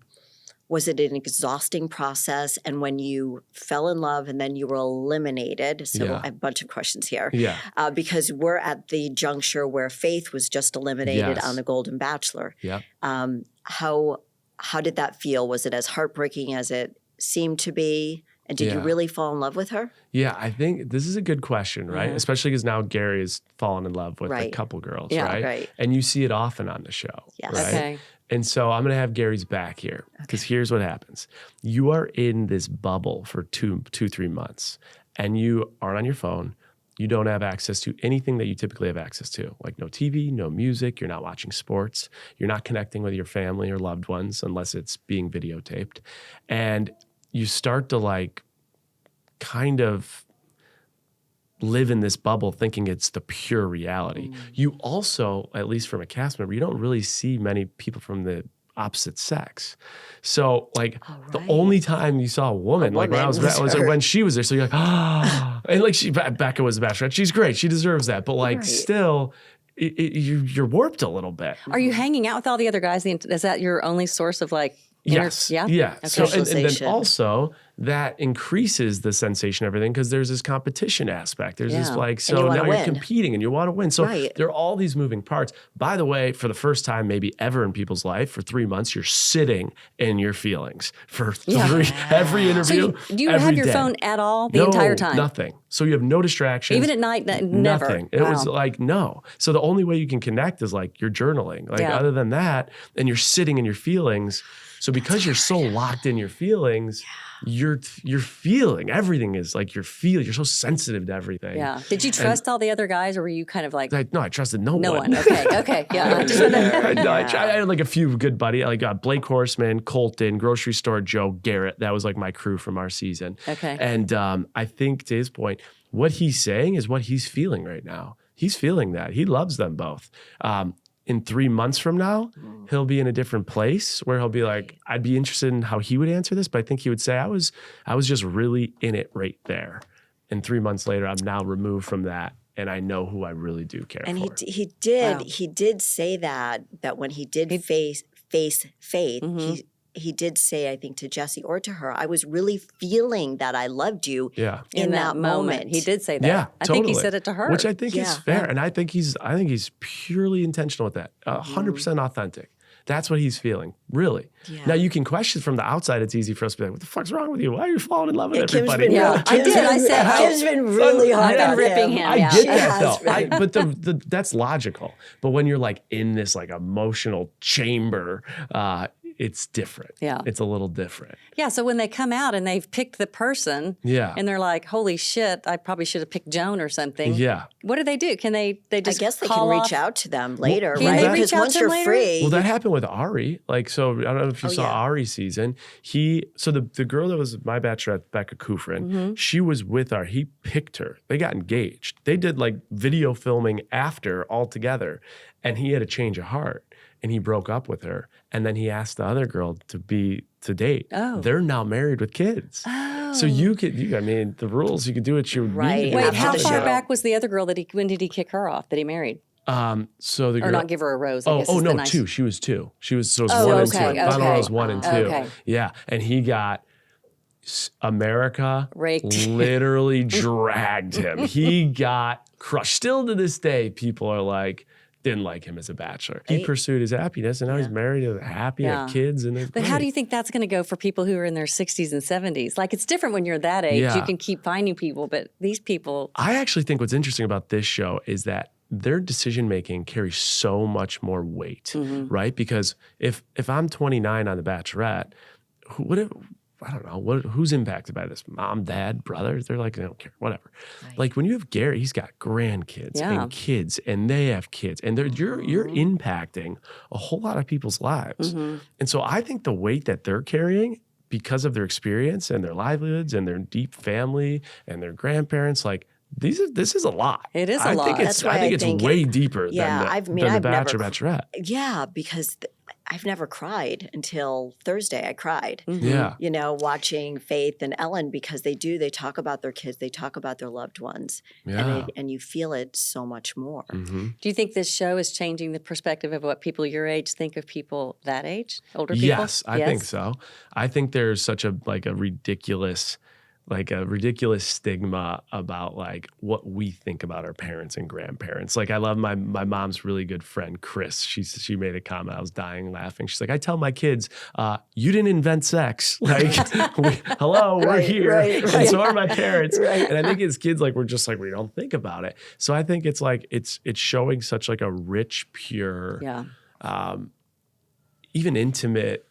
Speaker 1: Was it an exhausting process? And when you fell in love and then you were eliminated, so I have a bunch of questions here.
Speaker 3: Yeah.
Speaker 1: Because we're at the juncture where Faith was just eliminated on the Golden Bachelor.
Speaker 3: Yeah.
Speaker 1: How did that feel? Was it as heartbreaking as it seemed to be? And did you really fall in love with her?
Speaker 3: Yeah, I think this is a good question, right? Mm-hmm. Especially because now Gary is fallen in love with a couple girls, right? And you see it often on the show,
Speaker 1: yes.
Speaker 3: right?
Speaker 2: Okay.
Speaker 3: And so I'm going to have Gary's back here, because here's what happens. You are in this bubble for 3 months, and you aren't on your phone. You don't have access to anything that you typically have access to, no TV, no music. You're not watching sports. You're not connecting with your family or loved ones unless it's being videotaped. And you start to kind of live in this bubble thinking it's the pure reality. You also, at least from a cast member, you don't really see many people from the opposite sex. So the only time you saw a woman, when I was when she was there. So you're and Becca was the Bachelorette. She's great. She deserves that. But still, you're warped a little bit.
Speaker 2: Are you hanging out with all the other guys? Is that your only source of
Speaker 3: Yes.
Speaker 2: Yeah.
Speaker 3: Okay. So and then also that increases the sensation of everything, because there's this competition aspect. There's this so now you're competing and you want to win. So there are all these moving parts. By the way, for the first time maybe ever in people's life, for 3 months, you're sitting in your feelings for every interview.
Speaker 2: So do you have your phone at all the entire time?
Speaker 3: Nothing. So you have no distractions.
Speaker 2: Even at night, never.
Speaker 3: Nothing. It was no. So the only way you can connect is you're journaling. Other than that, and you're sitting in your feelings. So because you're so locked in your feelings, you're feeling everything is like you're so sensitive to everything.
Speaker 2: Yeah. Did you trust all the other guys, or were you kind of like?
Speaker 3: No, I trusted no one.
Speaker 2: No one. Okay. Yeah.
Speaker 3: I had like a few good buddies, like Blake Horseman, Colton, Grocery Store Joe, Garrett. That was like my crew from our season.
Speaker 2: Okay.
Speaker 3: And I think to his point, what he's saying is what he's feeling right now. He's feeling that. He loves them both. In 3 months from now, he'll be in a different place where he'll be like, I'd be interested in how he would answer this, but I think he would say, I was just really in it right there. And 3 months later, I'm now removed from that, and I know who I really do care
Speaker 1: and
Speaker 3: for.
Speaker 1: And he did say that when he did face Faith, he did say, I think, to Jesse or to her, I was really feeling that I loved you in that moment.
Speaker 2: He did say that.
Speaker 3: Yeah,
Speaker 2: I think he said it to her.
Speaker 3: Which I think is fair. And I think he's purely intentional with that. 100% authentic. That's what he's feeling, really. Yeah. Now, you can question from the outside. It's easy for us to be like, what the fuck's wrong with you? Why are you falling in love with everybody?
Speaker 2: I did. I said,
Speaker 1: Kim's been really hard
Speaker 2: on ripping him.
Speaker 3: I get that, though. But that's logical. But when you're like in this like emotional chamber, it's different.
Speaker 2: Yeah.
Speaker 3: It's a little different.
Speaker 2: Yeah. So when they come out and they've picked the person and they're like, holy shit, I probably should have picked Joan or something.
Speaker 3: Yeah.
Speaker 2: What do? Can they just
Speaker 1: I guess they
Speaker 2: call
Speaker 1: can
Speaker 2: off?
Speaker 1: reach out to them later,
Speaker 2: Can
Speaker 1: right?
Speaker 2: they reach
Speaker 1: Because
Speaker 2: out
Speaker 1: once
Speaker 2: to
Speaker 1: you're
Speaker 2: them later?
Speaker 1: free.
Speaker 3: Well, that happened with Ari. Like, so I don't know if you saw Ari's season. The girl that was my bachelorette, Becca Kufrin, she was with Ari. He picked her. They got engaged. They did like video filming after all together. And he had a change of heart. And he broke up with her. And then he asked the other girl to date.
Speaker 2: Oh.
Speaker 3: They're now married with kids.
Speaker 2: Oh.
Speaker 3: So the rules, you could do what you
Speaker 1: Right.
Speaker 3: need.
Speaker 2: Wait, how far back was the other girl when did he kick her off that he married?
Speaker 3: So the girl,
Speaker 2: or not give her a rose. I guess
Speaker 3: no,
Speaker 2: nice.
Speaker 3: 2. She was 2. So it was 1 and 2.
Speaker 2: Okay.
Speaker 3: Final rose 1 and 2.
Speaker 2: Okay.
Speaker 3: Yeah, and he got America
Speaker 2: raked.
Speaker 3: Literally dragged him. He got crushed. Still to this day, people are like, didn't like him as a bachelor. He pursued his happiness, and now he's married and happy, have kids, and
Speaker 2: But how do you think that's going to go for people who are in their 60s and 70s? Like, it's different when you're that age.
Speaker 3: Yeah.
Speaker 2: You can keep finding people, but these people...
Speaker 3: I actually think what's interesting about this show is that their decision-making carries so much more weight, right? Because if I'm 29 on The Bachelorette, I don't know, who's impacted by this? Mom, dad, brothers? They're like, they don't care, whatever. Right. Like when you have Gary, he's got grandkids and kids, and they have kids, and you're impacting a whole lot of people's lives. And so I think the weight that they're carrying because of their experience and their livelihoods and their deep family and their grandparents, like, this is a lot.
Speaker 2: It is a lot.
Speaker 3: I think it's way deeper than the Bachelor, Bachelorette.
Speaker 1: Yeah, because I've never cried until Thursday. I cried.
Speaker 3: Yeah.
Speaker 1: Watching Faith and Ellen, because they talk about their kids, they talk about their loved ones.
Speaker 3: Yeah.
Speaker 1: And you feel it so much more.
Speaker 2: Do you think this show is changing the perspective of what people your age think of people that age, older people?
Speaker 3: Yes, I think so. I think there's such a ridiculous stigma about like what we think about our parents and grandparents. Like I love my mom's really good friend, Chris. She made a comment. I was dying laughing. She's like, I tell my kids, you didn't invent sex. Like, we're here. Right. And so are my parents. Right. And I think as kids, like, we're just like, we don't think about it. So I think it's like, it's showing such like a rich, pure, even intimate,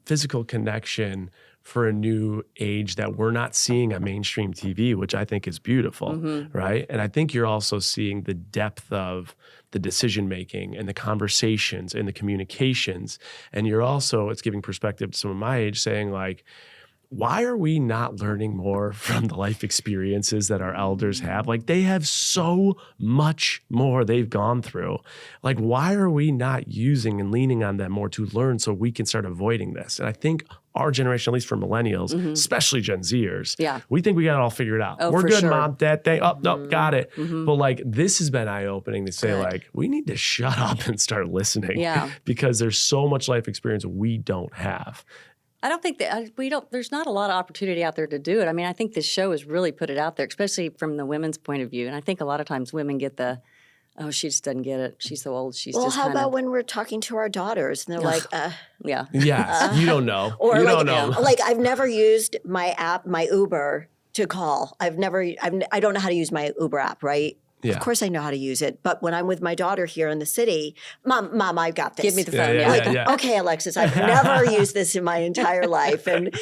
Speaker 3: physical connection for a new age that we're not seeing on mainstream TV, which I think is beautiful, right? And I think you're also seeing the depth of the decision-making and the conversations and the communications. And it's giving perspective to some of my age saying like, why are we not learning more from the life experiences that our elders have? Like they have so much more they've gone through. Like why are we not using and leaning on them more to learn so we can start avoiding this? And I think our generation, at least for millennials, especially Gen Zers, we think we got it all figured out. We're good, sure. Mom, Dad, got it. But like this has been eye-opening to say like, we need to shut up and start listening because there's so much life experience we don't have.
Speaker 2: I don't think that there's not a lot of opportunity out there to do it. I mean, I think this show has really put it out there, especially from the women's point of view. And I think a lot of times women get she just doesn't get it. She's so old.
Speaker 1: Well, how about when we're talking to our daughters and they're like,
Speaker 3: Yes, you don't know.
Speaker 1: Or
Speaker 3: you
Speaker 1: like,
Speaker 3: don't know.
Speaker 1: Like I've never used my app, my Uber to call. I don't know how to use my Uber app, right? Of course I know how to use it. But when I'm with my daughter here in the city, Mom, I've got this.
Speaker 2: Give me the phone.
Speaker 1: Okay, Alexis, I've never used this in my entire life. And,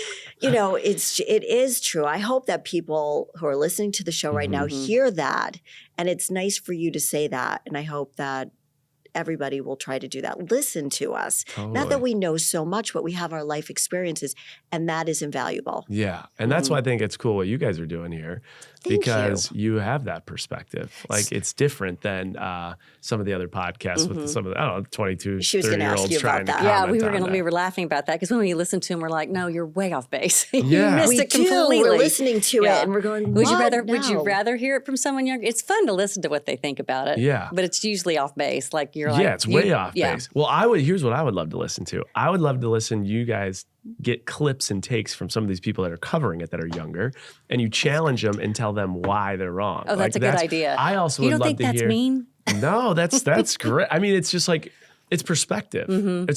Speaker 1: it is true. I hope that people who are listening to the show right now hear that. And it's nice for you to say that. And I hope that everybody will try to do that. Listen to us. Totally. Not that we know so much, but we have our life experiences, and that is invaluable.
Speaker 3: Yeah. And that's why I think it's cool what you guys are doing here. Because you have that perspective. Like, it's different than some of the other podcasts with some of the, 22, 30-year-olds trying to comment.
Speaker 2: Yeah, we were laughing about that because when we listen to them, we're like, no, you're way off base. You
Speaker 3: Yeah.
Speaker 2: missed it completely.
Speaker 1: We're listening to it and we're going,
Speaker 2: would you rather hear it from someone younger? It's fun to listen to what they think about it.
Speaker 3: Yeah.
Speaker 2: But it's usually off base. Like, you're like,
Speaker 3: it's way off base. Well, here's what I would love to listen to. I would love to listen to you guys get clips and takes from some of these people that are covering it that are younger, and you challenge them and tell them why they're wrong.
Speaker 2: Oh, that's a good idea.
Speaker 3: I also
Speaker 2: you
Speaker 3: would
Speaker 2: don't
Speaker 3: love
Speaker 2: think
Speaker 3: to
Speaker 2: that's
Speaker 3: hear.
Speaker 2: Mean?
Speaker 3: No, that's great. I mean, it's just like, it's perspective.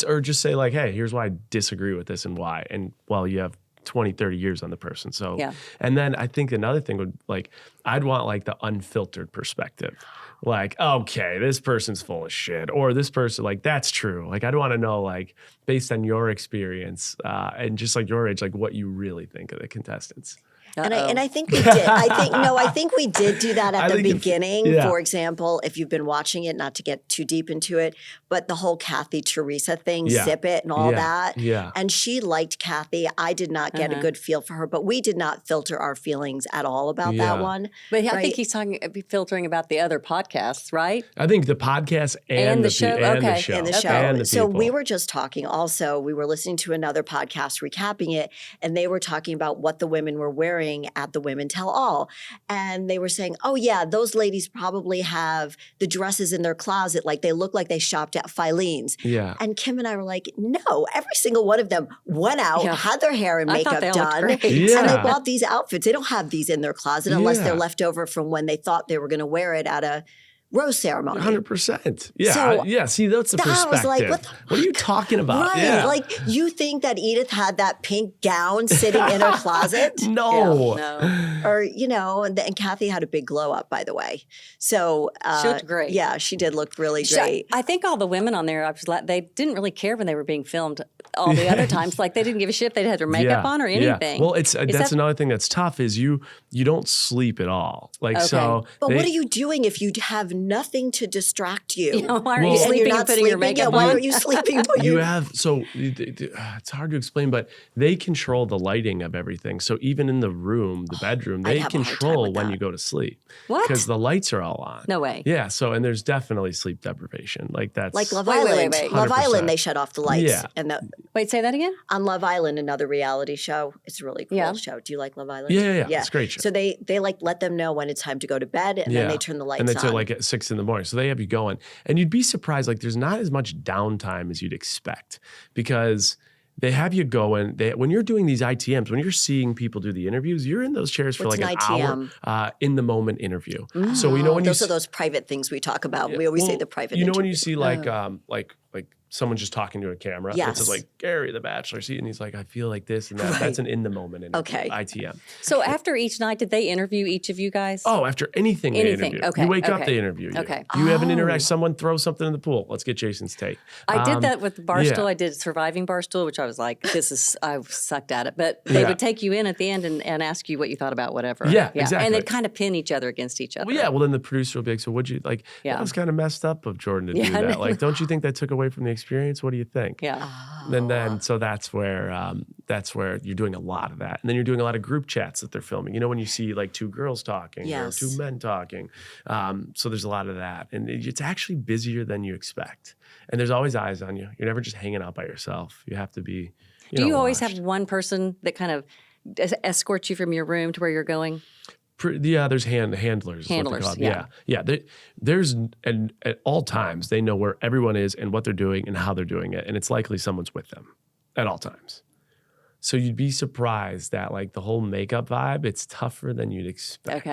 Speaker 3: Or just say like, hey, here's why I disagree with this and why. And you have 20, 30 years on the person. So, and then I think another thing would I'd want like the unfiltered perspective. Like, okay, this person's full of shit, or this person, like, that's true. Like, I'd want to know, like, based on your experience and just like your age, like what you really think of the contestants.
Speaker 1: And I think we did. I think we did do that at the beginning. For example, if you've been watching it, not to get too deep into it, but the whole Kathy Teresa thing, Zip It and all that.
Speaker 3: Yeah.
Speaker 1: And she liked Kathy. I did not get a good feel for her, but we did not filter our feelings at all about that one.
Speaker 2: But I think he's filtering about the other podcasts, right?
Speaker 3: I think the podcast and the show. And the show.
Speaker 1: And the show. And so we were just talking also, we were listening to another podcast recapping it, and they were talking about what the women were wearing at the Women Tell All. And they were saying, oh yeah, those ladies probably have the dresses in their closet, like they look like they shopped at Filene's.
Speaker 3: Yeah.
Speaker 1: And Kim and I were like, no, every single one of them went out, had their hair and makeup done, and they bought these outfits. They don't have these in their closet unless they're left over from when they thought they were going to wear it at a rose ceremony.
Speaker 3: 100%. Yeah.
Speaker 1: So,
Speaker 3: see, that's the perspective.
Speaker 1: I was like,
Speaker 3: what are you talking about?
Speaker 1: Right.
Speaker 3: Yeah.
Speaker 1: Like, you think that Edith had that pink gown sitting in her closet?
Speaker 3: No.
Speaker 1: Or, and Kathy had a big glow up, by the way. So
Speaker 2: she looked great.
Speaker 1: Yeah, she did look really great.
Speaker 2: I think all the women on there, they didn't really care when they were being filmed all the other times. Like, they didn't give a shit if they had their makeup on or anything.
Speaker 3: Well, that's another thing that's tough is you don't sleep at all. Like, so.
Speaker 1: But what are you doing if you have nothing to distract you?
Speaker 2: Why are you sleeping and putting your makeup on?
Speaker 1: Why are you sleeping?
Speaker 3: It's hard to explain, but they control the lighting of everything. So even in the room, the bedroom, they control when you go to sleep.
Speaker 2: What?
Speaker 3: Because the lights are all on.
Speaker 2: No way.
Speaker 3: Yeah. So, and there's definitely sleep deprivation. Like that's
Speaker 1: like Love Island.
Speaker 2: Wait.
Speaker 1: Love Island, they shut off the lights.
Speaker 3: Yeah.
Speaker 2: Wait, say that again?
Speaker 1: On Love Island, another reality show. It's a really cool show. Do you like Love Island?
Speaker 3: Yeah. It's a great show.
Speaker 1: So they let them know when it's time to go to bed, and then they turn the lights on.
Speaker 3: And they do like at 6 a.m. So they have you going. And you'd be surprised, like there's not as much downtime as you'd expect because they have you going. When you're doing these ITMs, when you're seeing people do the interviews, you're in those chairs for like an hour in the moment interview. So we know when
Speaker 1: those are those private things we talk about. We always say the private.
Speaker 3: You know when you see like someone just talking to a camera.
Speaker 1: Yes.
Speaker 3: It's just like Gary, the Bachelor, and he's like, I feel like this and that. Right. That's an in the moment interview.
Speaker 1: Okay.
Speaker 3: ITM.
Speaker 2: So after each night, did they interview each of you guys?
Speaker 3: Oh, after anything they interview.
Speaker 2: Okay.
Speaker 3: You wake up, they interview you.
Speaker 2: Okay.
Speaker 3: You have an interaction. Someone throws something in the pool. Let's get Jason's take.
Speaker 2: I did that with Barstool. I did Surviving Barstool, which I was like, I sucked at it. But they would take you in at the end and ask you what you thought about whatever.
Speaker 3: Yeah, exactly.
Speaker 2: And they'd kind of pin each other against each other.
Speaker 3: Well, yeah. Well, then the producer will be like, so what'd you, like, that was kind of messed up of Jordan to do that. Like, don't you think that took away from the experience? What do you think?
Speaker 2: Yeah.
Speaker 3: And then, so that's where you're doing a lot of that. And then you're doing a lot of group chats that they're filming. You know, when you see like two girls talking or two men talking. So there's a lot of that. And it's actually busier than you expect. And there's always eyes on you. You're never just hanging out by yourself. You have to be,
Speaker 2: Do you always have one person that kind of escorts you from your room to where you're going?
Speaker 3: There's handlers.
Speaker 2: Handlers,
Speaker 3: yeah. There's and at all times they know where everyone is and what they're doing and how they're doing it, and it's likely someone's with them at all times. So you'd be surprised that like the whole makeup vibe, it's tougher than you'd expect.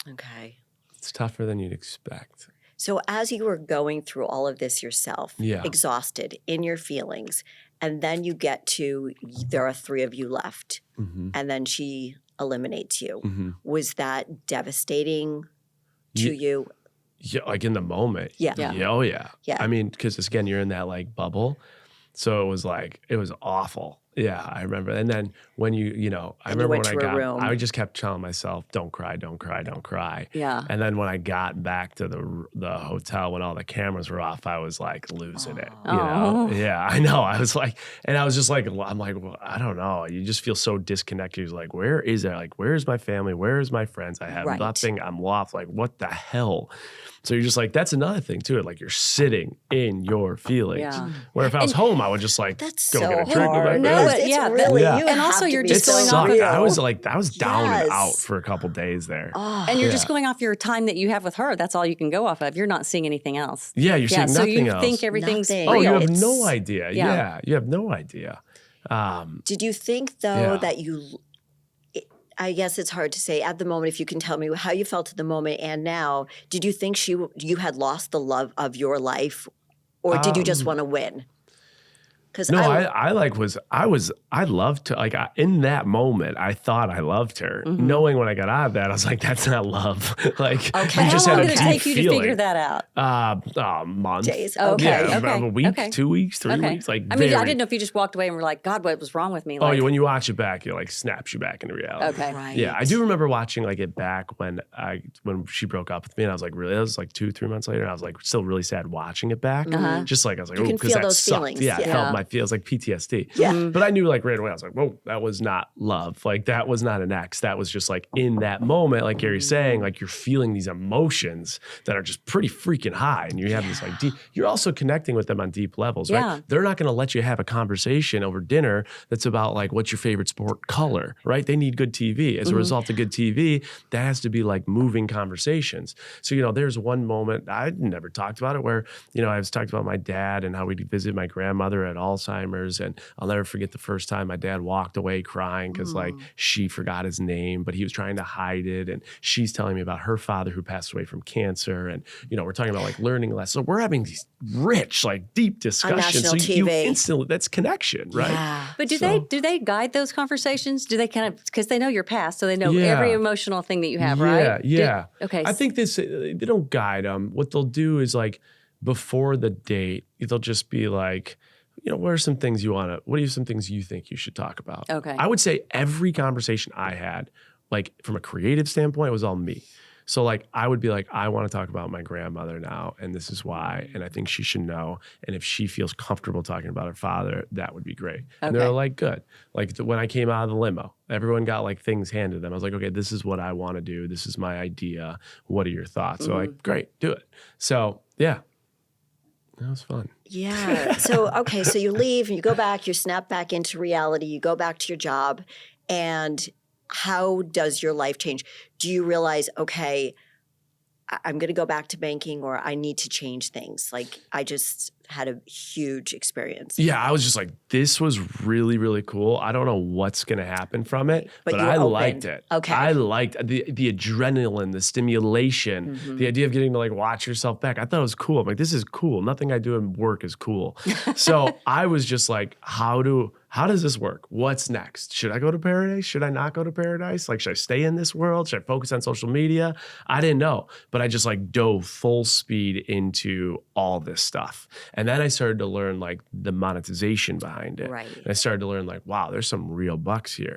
Speaker 1: Okay.
Speaker 3: It's tougher than you'd expect.
Speaker 1: So as you were going through all of this yourself, exhausted in your feelings, and then you get to there are 3 of you left, and then she eliminates you. Was that devastating to you?
Speaker 3: Yeah, like in the moment.
Speaker 1: Yeah.
Speaker 3: Oh, yeah.
Speaker 1: Yeah.
Speaker 3: I mean, because again, you're in that like bubble. So it was awful. Yeah, I remember. And then when I remember when I just kept telling myself, don't cry, don't cry, don't cry.
Speaker 2: Yeah.
Speaker 3: And then when I got back to the hotel, when all the cameras were off, I was like losing it. Yeah, I know. I was like, and I was just like, I'm like, well, I don't know. You just feel so disconnected. You're like, where is there? Like, where's my family? Where's my friends? I have nothing. I'm lost. Like, what the hell? So you're just like, that's another thing too. Like you're sitting in your feelings. Yeah. Where if I was home, I would just like go get a drink.
Speaker 2: And also you're just going off.
Speaker 3: I was down and out for a couple days there.
Speaker 2: And you're just going off your time that you have with her. That's all you can go off of. You're not seeing anything else.
Speaker 3: Yeah, you're seeing nothing else.
Speaker 2: So you think everything's real.
Speaker 3: Oh, you have no idea. Yeah, you have no idea.
Speaker 1: Did you think though that I guess it's hard to say at the moment, if you can tell me how you felt at the moment and now, did you think you had lost the love of your life, or did you just want to win?
Speaker 3: No, I loved her. Like in that moment, I thought I loved her. Mm-hmm. Knowing when I got out of that, I was like, that's not love. Like,
Speaker 2: okay. How long did it take you to figure that out?
Speaker 3: Month.
Speaker 1: Days.
Speaker 2: Okay.
Speaker 3: A week, 2 weeks, 3 weeks. Like,
Speaker 2: I mean, I didn't know if you just walked away and were like, God, what was wrong with me? Like,
Speaker 3: when you watch it back, it like snaps you back into reality.
Speaker 2: Okay.
Speaker 1: Right.
Speaker 3: Yeah, I do remember watching like it back when she broke up with me, and I was like, really? That was like 2-3 months later, and I was like still really sad watching it back. Just like I was like,
Speaker 1: you can feel those
Speaker 3: sucked.
Speaker 1: feelings.
Speaker 3: Yeah, I felt my feels like PTSD.
Speaker 1: Yeah.
Speaker 3: But I knew like right away, I was like, whoa, that was not love. Like that was not an ex. That was just like in that moment, like Gary's saying, like you're feeling these emotions that are just pretty freaking high. And you have this like deep, you're also connecting with them on deep levels, right? They're not going to let you have a conversation over dinner that's about like, what's your favorite sport color, right? They need good TV. As a result of good TV, that has to be like moving conversations. So, there's one moment, I never talked about it, where, I was talking about my dad and how we'd visit my grandmother at Alzheimer's. And I'll never forget the first time my dad walked away crying because like she forgot his name, but he was trying to hide it. And she's telling me about her father who passed away from cancer. And, we're talking about like learning lessons. So we're having these rich, like deep discussions.
Speaker 1: On national
Speaker 3: so
Speaker 1: TV.
Speaker 3: You instantly, that's connection, right?
Speaker 1: Yeah.
Speaker 2: But do they guide those conversations? Do they kind of, because they know your past, so they know every emotional thing that you have, right?
Speaker 3: Yeah.
Speaker 2: Okay.
Speaker 3: I think they don't guide them. What they'll do is like before the date, they'll just be like, what are some things some things you think you should talk about?
Speaker 2: Okay.
Speaker 3: I would say every conversation I had, like from a creative standpoint, it was all me. So like, I would be like, I want to talk about my grandmother now, and this is why, and I think she should know. And if she feels comfortable talking about her father, that would be great. And they're like, good. Like when I came out of the limo, everyone got like things handed to them. I was like, okay, this is what I want to do. This is my idea. What are your thoughts? So like, great, do it. So yeah. That was fun.
Speaker 1: Yeah. So you leave and you go back, you snap back into reality, you go back to your job, and how does your life change? Do you realize, okay, I'm going to go back to banking, or I need to change things? Like I just had a huge experience.
Speaker 3: Yeah, I was just like, this was really, really cool. I don't know what's going to happen from it, but I liked it.
Speaker 1: Okay.
Speaker 3: I liked the adrenaline, the stimulation, the idea of getting to like watch yourself back. I thought it was cool. I'm like, this is cool. Nothing I do in work is cool. So I was just like, how does this work? What's next? Should I go to paradise? Should I not go to paradise? Like, should I stay in this world? Should I focus on social media? I didn't know, but I just like dove full speed into all this stuff. And then I started to learn like the monetization behind it.
Speaker 1: Right.
Speaker 3: And I started to learn like, wow, there's some real bucks here.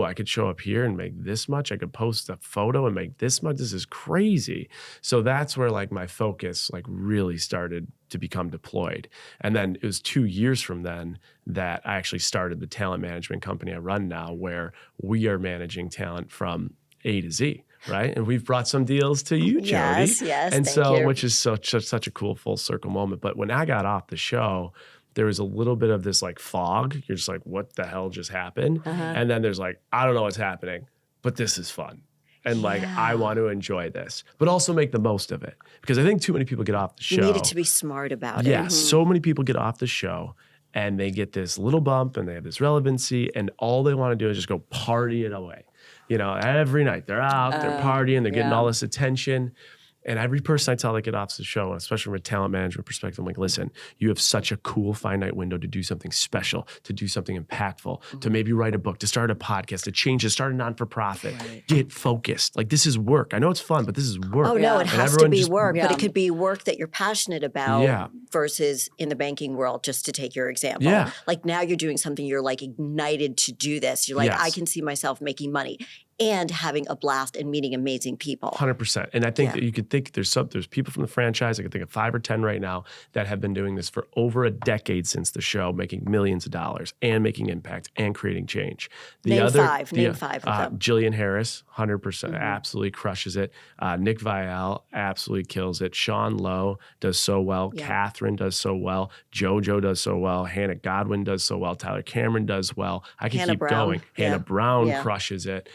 Speaker 3: I could show up here and make this much. I could post a photo and make this much. This is crazy. So that's where like my focus like really started to become deployed. And then it was 2 years from then that I actually started the talent management company I run now, where we are managing talent from A to Z. Right. And we've brought some deals to you, Jody.
Speaker 1: Yes.
Speaker 3: And
Speaker 1: thank you.
Speaker 3: Which is such a cool full circle moment. But when I got off the show, there was a little bit of this like fog. You're just like, what the hell just happened? And then there's like, I don't know what's happening, but this is fun. And like, I want to enjoy this, but also make the most of it. Because I think too many people get off the show.
Speaker 1: You needed to be smart about it.
Speaker 3: Yeah. So many people get off the show and they get this little bump and they have this relevancy, and all they want to do is just go party it away. Every night they're out, they're partying, they're getting all this attention. And every person I tell that get off the show, especially from a talent management perspective, I'm like, listen, you have such a cool finite window to do something special, to do something impactful, to maybe write a book, to start a podcast, to change, to start a non-for-profit. Right. Get focused. Like, this is work. I know it's fun, but this is work.
Speaker 1: Oh, no, it has to be work, but it could be work that you're passionate about versus in the banking world, just to take your example. Yeah. Like, now you're doing something, you're like ignited to do this. You're like, I can see myself making money and having a blast and meeting amazing people.
Speaker 3: 100%. And I think that you could think there's people from the franchise, I could think of 5 or 10 right now that have been doing this for over a decade since the show, making millions of dollars and making impact and creating change.
Speaker 1: Name five of them.
Speaker 3: Jillian Harris, 100%, absolutely crushes it. Nick Vial absolutely kills it. Sean Lowe does so well. Catherine does so well. JoJo does so well. Hannah Godwin does so well. Tyler Cameron does well. I can keep going. Hannah Brown crushes it.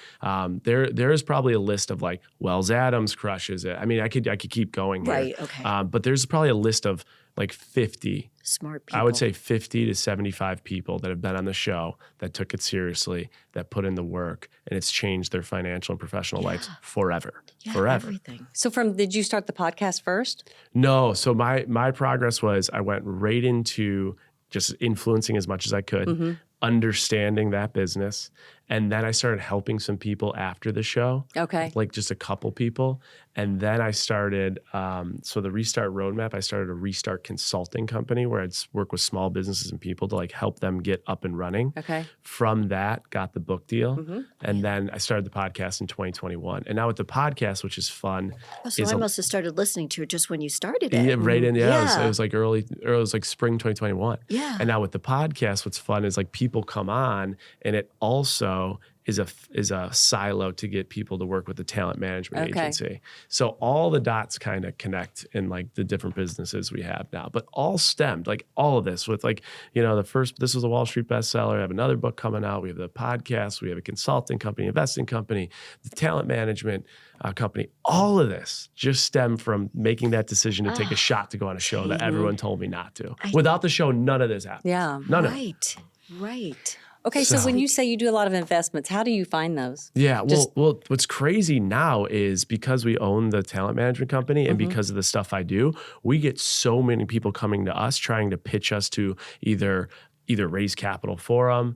Speaker 3: There is probably a list of like Wells Adams crushes it. I mean, I could keep going here.
Speaker 1: Right. Okay.
Speaker 3: But there's probably a list of like 50
Speaker 1: smart people.
Speaker 3: I would say 50 to 75 people that have been on the show that took it seriously, that put in the work, and it's changed their financial and professional lives forever. Forever.
Speaker 2: Everything. So did you start the podcast first?
Speaker 3: No. So my progress was I went right into just influencing as much as I could, understanding that business. And then I started helping some people after the show.
Speaker 2: Okay.
Speaker 3: Like just a couple people. And then I started, so the Restart Roadmap, I started a Restart consulting company where I'd work with small businesses and people to like help them get up and running.
Speaker 2: Okay.
Speaker 3: From that, got the book deal. And then I started the podcast in 2021. And now with the podcast, which is fun.
Speaker 1: Oh, so I must have started listening to it just when you started it.
Speaker 3: Yeah, right in, it was like it was like spring 2021.
Speaker 1: Yeah.
Speaker 3: And now with the podcast, what's fun is like people come on and it also is a silo to get people to work with the talent management agency. So all the dots kind of connect in like the different businesses we have now, but all stemmed like all of this with like, this was a Wall Street bestseller. I have another book coming out. We have the podcast. We have a consulting company, investing company, the talent management company. All of this just stemmed from making that decision to take a shot to go on a show that everyone told me not to. Without the show, none of this happened.
Speaker 2: Yeah.
Speaker 3: None of it.
Speaker 1: Right.
Speaker 2: Okay, so when you say you do a lot of investments, how do you find those?
Speaker 3: Yeah, well, what's crazy now is because we own the talent management company and because of the stuff I do, we get so many people coming to us trying to pitch us to either raise capital for them,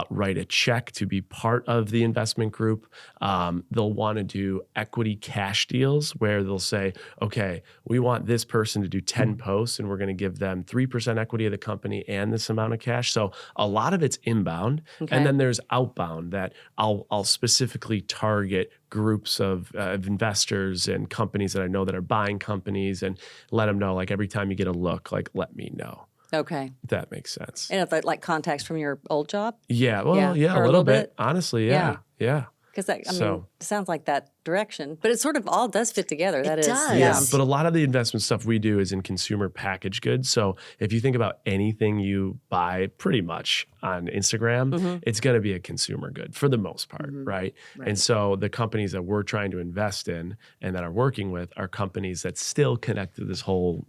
Speaker 3: write a check to be part of the investment group. They'll want to do equity cash deals where they'll say, okay, we want this person to do 10 posts and we're going to give them 3% equity of the company and this amount of cash. So a lot of it's inbound. Okay. And then there's outbound that I'll specifically target groups of investors and companies that I know that are buying companies and let them know, like every time you get a look, like let me know.
Speaker 2: Okay.
Speaker 3: If that makes sense.
Speaker 2: And if that like contacts from your old job?
Speaker 3: Yeah. Well, a little bit. Honestly, yeah.
Speaker 2: Because that, it sounds like that direction, but it sort of all does fit together. That is.
Speaker 1: Does.
Speaker 3: Yeah, but a lot of the investment stuff we do is in consumer packaged goods. So if you think about anything you buy pretty much on Instagram, it's going to be a consumer good for the most part, right? And so the companies that we're trying to invest in and that are working with are companies that still connect to this whole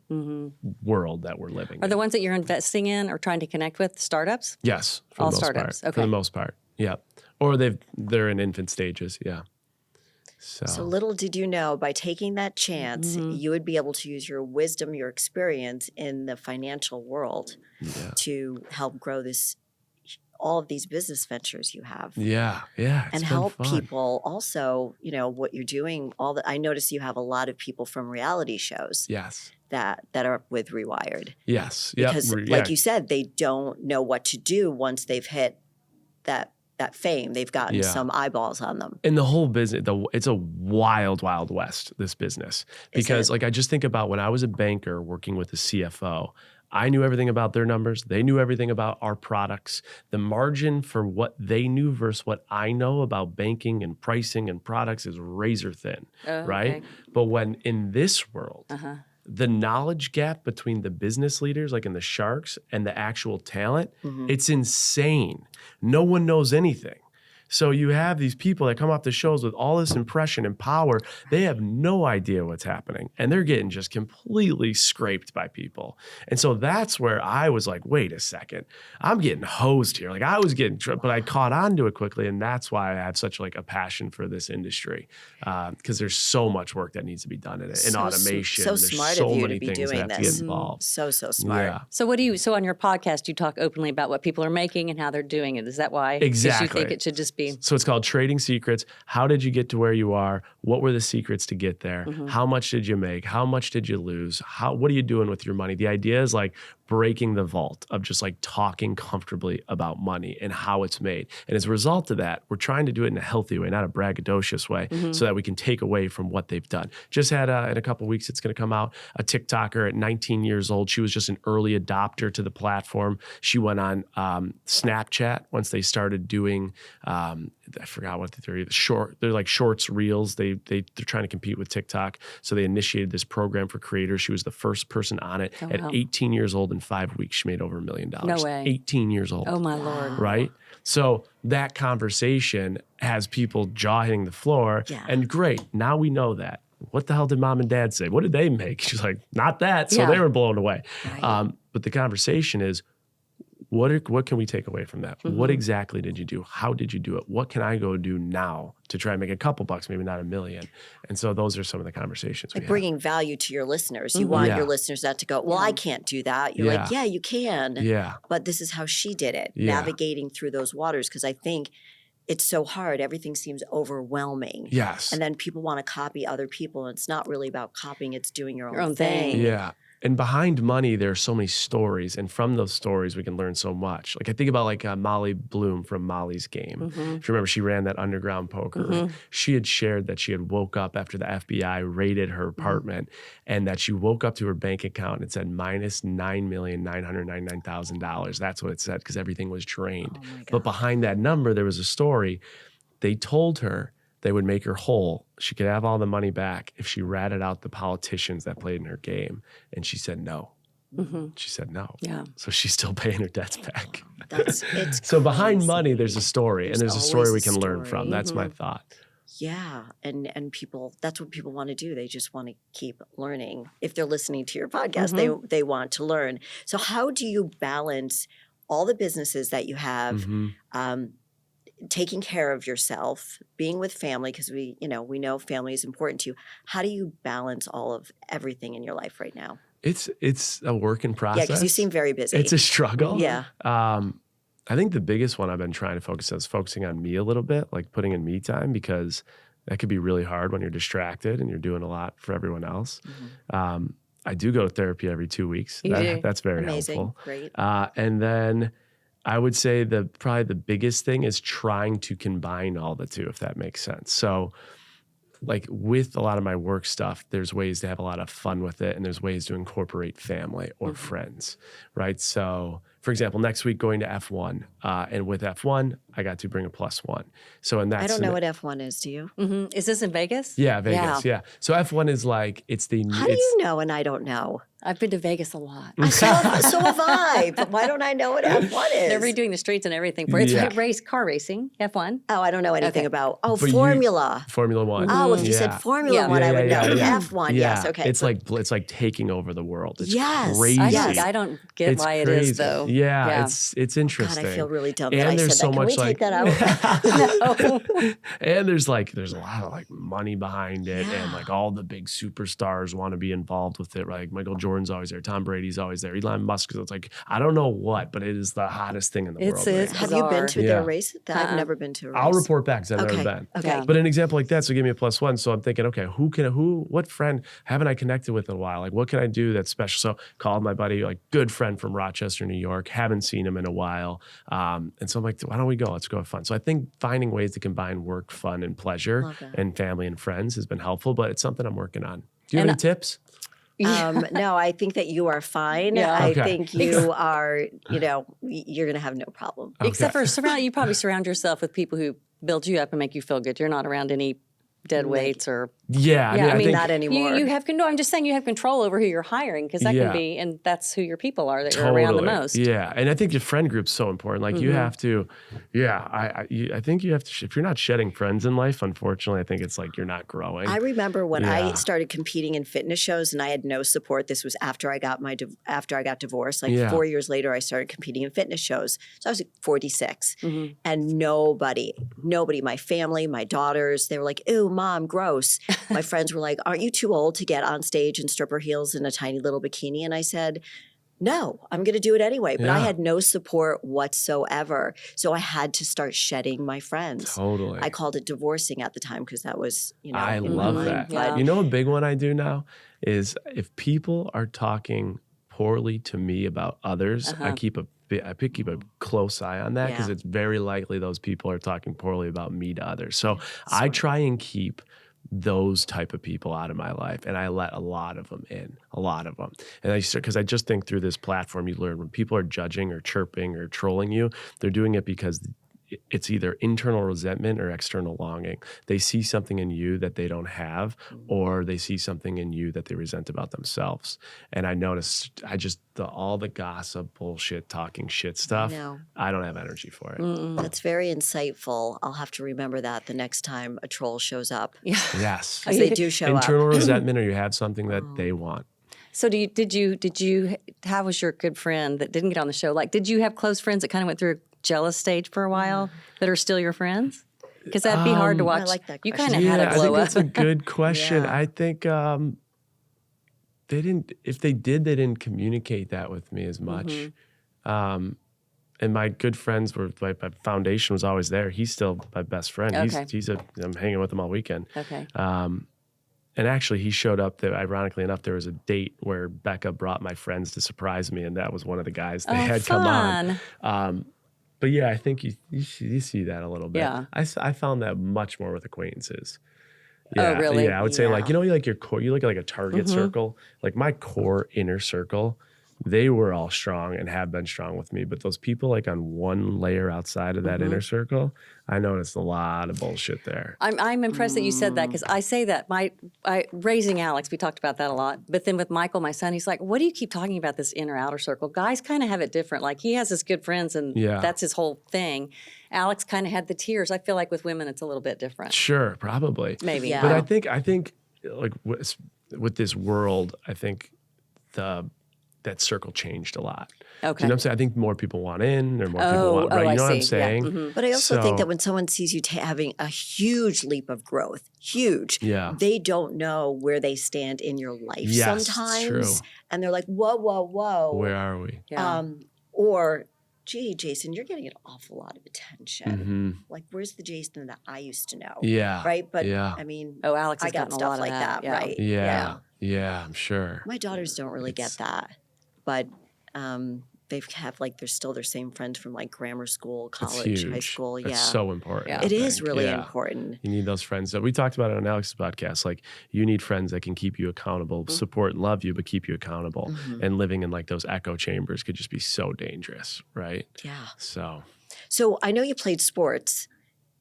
Speaker 3: world that we're living in.
Speaker 2: Are the ones that you're investing in or trying to connect with startups?
Speaker 3: Yes. For
Speaker 2: all
Speaker 3: the most
Speaker 2: startups.
Speaker 3: Part.
Speaker 2: Okay.
Speaker 3: For the most part. Yeah. Or they're in infant stages, So
Speaker 1: little did you know, by taking that chance, you would be able to use your wisdom, your experience in the financial world to help grow all of these business ventures you have.
Speaker 3: Yeah.
Speaker 1: And help people also, what you're doing. I notice you have a lot of people from reality shows.
Speaker 3: Yes.
Speaker 1: That are with Rewired.
Speaker 3: Yes.
Speaker 1: Because like you said, they don't know what to do once they've hit that fame. They've gotten some eyeballs on them.
Speaker 3: And the whole business, it's a wild, wild west, this business. Because like I just think about when I was a banker working with the CFO, I knew everything about their numbers. They knew everything about our products. The margin for what they knew versus what I know about banking and pricing and products is razor thin, right? Okay. But when in this world, the knowledge gap between the business leaders, like in the sharks, and the actual talent, it's insane. No one knows anything. So you have these people that come off the shows with all this impression and power. They have no idea what's happening, and they're getting just completely scraped by people. And so that's where I was like, wait a second, I'm getting hosed here. Like I was getting, but I caught on to it quickly, and that's why I have such like a passion for this industry, because there's so much work that needs to be done in it, in automation.
Speaker 1: So
Speaker 3: there's
Speaker 1: smart
Speaker 3: so
Speaker 1: of you
Speaker 3: many
Speaker 1: to be
Speaker 3: things
Speaker 1: doing
Speaker 3: that have
Speaker 1: this.
Speaker 3: to get involved.
Speaker 1: So smart.
Speaker 3: Yeah.
Speaker 2: So on your podcast, you talk openly about what people are making and how they're doing it. Is that why?
Speaker 3: Exactly.
Speaker 2: Because you think it should just be.
Speaker 3: So it's called Trading Secrets. How did you get to where you are? What were the secrets to get there? How much did you make? How much did you lose? What are you doing with your money? The idea is like breaking the vault of just like talking comfortably about money and how it's made. And as a result of that, we're trying to do it in a healthy way, not a braggadocious way, so that we can take away from what they've done. Just had in a couple of weeks, it's going to come out, a TikToker at 19 years old. She was just an early adopter to the platform. She went on Snapchat once they started doing, I forgot what they're like shorts, reels. They're trying to compete with TikTok. So they initiated this program for creators. She was the first person on it. At 18 years old, in 5 weeks, she made over $1 million.
Speaker 2: No way.
Speaker 3: 18 years old.
Speaker 2: Oh my Lord.
Speaker 3: Right? So that conversation has people jaw hitting the floor.
Speaker 1: Yeah.
Speaker 3: And great, now we know that. What the hell did mom and dad say? What did they make? She's like, not that. So they were blown away.
Speaker 1: Right.
Speaker 3: But the conversation is, what can we take away from that? What exactly did you do? How did you do it? What can I go do now to try and make a couple bucks, maybe not $1 million? And so those are some of the conversations we have.
Speaker 1: Bringing value to your listeners. You want your listeners not to go, well, I can't do that. You're like, yeah, you can.
Speaker 3: Yeah.
Speaker 1: But this is how she did it,
Speaker 3: Yeah.
Speaker 1: navigating through those waters. Because I think it's so hard. Everything seems overwhelming.
Speaker 3: Yes.
Speaker 1: And then people want to copy other people. And it's not really about copying. It's doing your own thing.
Speaker 3: Yeah. And behind money, there are so many stories. And from those stories, we can learn so much. Like I think about like Molly Bloom from Molly's Game. If you remember, she ran that underground poker ring. She had shared that she had woke up after the FBI raided her apartment and that she woke up to her bank account and it said minus $9,999,000. That's what it said because everything was drained. But behind that number, there was a story. They told her they would make her whole. She could have all the money back if she ratted out the politicians that played in her game. And she said no. She said no.
Speaker 2: Yeah.
Speaker 3: So she's still paying her debts back.
Speaker 1: It's
Speaker 3: so behind
Speaker 1: crazy.
Speaker 3: money, there's a story. And there's a story we can learn
Speaker 1: story.
Speaker 3: from. That's my thought.
Speaker 1: Yeah. And people, that's what people want to do. They just want to keep learning. If they're listening to your podcast, they want to learn. So how do you balance all the businesses that you have, taking care of yourself, being with family, because we know family is important to you. How do you balance all of everything in your life right now?
Speaker 3: It's a work in process.
Speaker 1: Yeah, because you seem very busy.
Speaker 3: It's a struggle.
Speaker 1: Yeah.
Speaker 3: I think the biggest one I've been trying to focus on is focusing on me a little bit, like putting in me time, because that could be really hard when you're distracted and you're doing a lot for everyone else. I do go to therapy every 2 weeks. That's very helpful.
Speaker 1: Great.
Speaker 3: And then I would say probably the biggest thing is trying to combine all the two, if that makes sense. So like with a lot of my work stuff, there's ways to have a lot of fun with it and there's ways to incorporate family or friends, right? So for example, next week going to F1 and with F1, I got to bring a +1. So in that
Speaker 1: I don't know what F1 is, do you?
Speaker 2: Is this in Vegas?
Speaker 3: Yeah, Vegas, yeah. So F1 is like,
Speaker 1: How do you know and I don't know?
Speaker 2: I've been to Vegas a lot.
Speaker 1: So have I, but why don't I know what F1 is?
Speaker 2: They're redoing the streets and everything. It's like car racing, F1.
Speaker 1: Oh, I don't know anything about. Oh,
Speaker 3: But
Speaker 1: Formula.
Speaker 3: Formula One.
Speaker 1: Oh, if you said Formula One, I would know. F1, yes, okay.
Speaker 3: It's like taking over the world. It's
Speaker 1: Yes.
Speaker 3: crazy.
Speaker 2: I don't get why it is though.
Speaker 3: Yeah, it's interesting.
Speaker 1: God, I feel really dumb that
Speaker 3: And
Speaker 1: I
Speaker 3: there's
Speaker 1: said
Speaker 3: so
Speaker 1: that. Can
Speaker 3: much
Speaker 1: we
Speaker 3: like
Speaker 1: take that out?
Speaker 3: and there's a lot of like money behind it, and like all the big superstars want to be involved with it. Right? Like Michael Jordan's always there, Tom Brady's always there, Elon Musk. It's like I don't know what, but it is the hottest thing in the world.
Speaker 2: It's
Speaker 1: Have you been to their race? I've never been to a race.
Speaker 3: I'll report back because I've never been.
Speaker 1: Okay.
Speaker 3: But an example like that, so give me a +1. So I'm thinking, okay, what friend haven't I connected with in a while? Like, what can I do that's special? So called my buddy, like good friend from Rochester, New York. Haven't seen him in a while. And so I'm like, why don't we go? Let's go have fun. So I think finding ways to combine work, fun, and pleasure and family and friends has been helpful, but it's something I'm working on. Do you have any tips?
Speaker 1: No, I think that you are fine.
Speaker 2: Yeah.
Speaker 1: I think you are, you're going to have no problem.
Speaker 2: Except for you probably surround yourself with people who build you up and make you feel good. You're not around any dead weights or
Speaker 3: I mean
Speaker 1: not anymore.
Speaker 2: You have control. I'm just saying you have control over who you're hiring because that can be, and that's who your people are that you're around the most.
Speaker 3: Yeah, and I think your friend group's so important. Like you have to, I think you have to. If you're not shedding friends in life, unfortunately, I think it's like you're not growing.
Speaker 1: I remember when I started competing in fitness shows and I had no support. This was after I got divorced. Like 4 years later, I started competing in fitness shows. So I was 46, and nobody, my family, my daughters, they were like, "Ew, Mom, gross." My friends were like, "Aren't you too old to get on stage in stripper heels and a tiny little bikini?" And I said, "No, I'm going to do it anyway." But I had no support whatsoever. So I had to start shedding my friends.
Speaker 3: Totally.
Speaker 1: I called it divorcing at the time because that was,
Speaker 3: I love that.
Speaker 2: Yeah.
Speaker 3: You know, a big one I do now is if people are talking poorly to me about others, I keep a close eye on that because it's very likely those people are talking poorly about me to others. So I try and keep those type of people out of my life, and I let a lot of them in, and because I just think through this platform you learn when people are judging or chirping or trolling you, they're doing it because it's either internal resentment or external longing. They see something in you that they don't have, or they see something in you that they resent about themselves. And I noticed all the gossip, bullshit, talking shit stuff, I don't have energy for it.
Speaker 1: That's very insightful. I'll have to remember that the next time a troll shows up.
Speaker 3: Yes.
Speaker 1: Because they do show up.
Speaker 3: Internal resentment, or you have something that they want.
Speaker 2: So did you how was your good friend that didn't get on the show? Like, did you have close friends that kind of went through a jealous stage for a while that are still your friends? Because that'd be hard to watch.
Speaker 1: I like that
Speaker 2: you
Speaker 1: question.
Speaker 2: kind of had a glow
Speaker 3: I think
Speaker 2: up.
Speaker 3: that's a good question. I think they didn't. If they did, they didn't communicate that with me as much. And my good friends were my foundation was always there. He's still my best friend.
Speaker 2: Okay.
Speaker 3: I'm hanging with him all weekend.
Speaker 2: Okay.
Speaker 3: And actually, he showed up. Ironically enough, there was a date where Becca brought my friends to surprise me, and that was one of the guys they had come on. But yeah, I think you see that a little bit.
Speaker 2: Yeah.
Speaker 3: I found that much more with acquaintances.
Speaker 2: Yeah,
Speaker 3: Oh,
Speaker 2: really?
Speaker 3: Yeah, I would say like, like your core, you look at like a target circle, like my core inner circle, they were all strong and have been strong with me. But those people like on one layer outside of that inner circle, I noticed a lot of bullshit there.
Speaker 2: I'm impressed that you said that because I say that. Raising Alex, we talked about that a lot. But then with Michael, my son, he's like, "What do you keep talking about this inner outer circle?" Guys kind of have it different. Like he has his good friends and that's his whole thing. Alex kind of had the tears. I feel like with women, it's a little bit different.
Speaker 3: Sure, probably.
Speaker 2: Maybe.
Speaker 3: But I think like with this world, I think that circle changed a lot.
Speaker 2: Okay.
Speaker 3: You know what I'm saying? I think more people want in, or more people want, right? You know what I'm saying?
Speaker 2: Yeah.
Speaker 1: But I also think that when someone sees you having a huge leap of growth, they don't know where they stand in your life sometimes.
Speaker 3: True.
Speaker 1: And they're like, whoa.
Speaker 3: Where are we?
Speaker 2: Yeah.
Speaker 1: Or, gee, Jason, you're getting an awful lot of attention. Like, where's the Jason that I used to know?
Speaker 3: Yeah.
Speaker 1: Right? But, I mean,
Speaker 2: Alex has
Speaker 1: I got
Speaker 2: gotten a
Speaker 1: stuff
Speaker 2: lot of
Speaker 1: like that, right?
Speaker 3: Yeah, I'm sure.
Speaker 1: My daughters don't really get that. But they have like they're still their same friends from like grammar school, college, high school.
Speaker 3: It's so important.
Speaker 1: Yeah. It is really important.
Speaker 3: You need those friends. So we talked about it on Alex's podcast. Like you need friends that can keep you accountable, support and love you, but keep you accountable. And living in like those echo chambers could just be so dangerous, right?
Speaker 1: Yeah.
Speaker 3: So
Speaker 1: I know you played sports.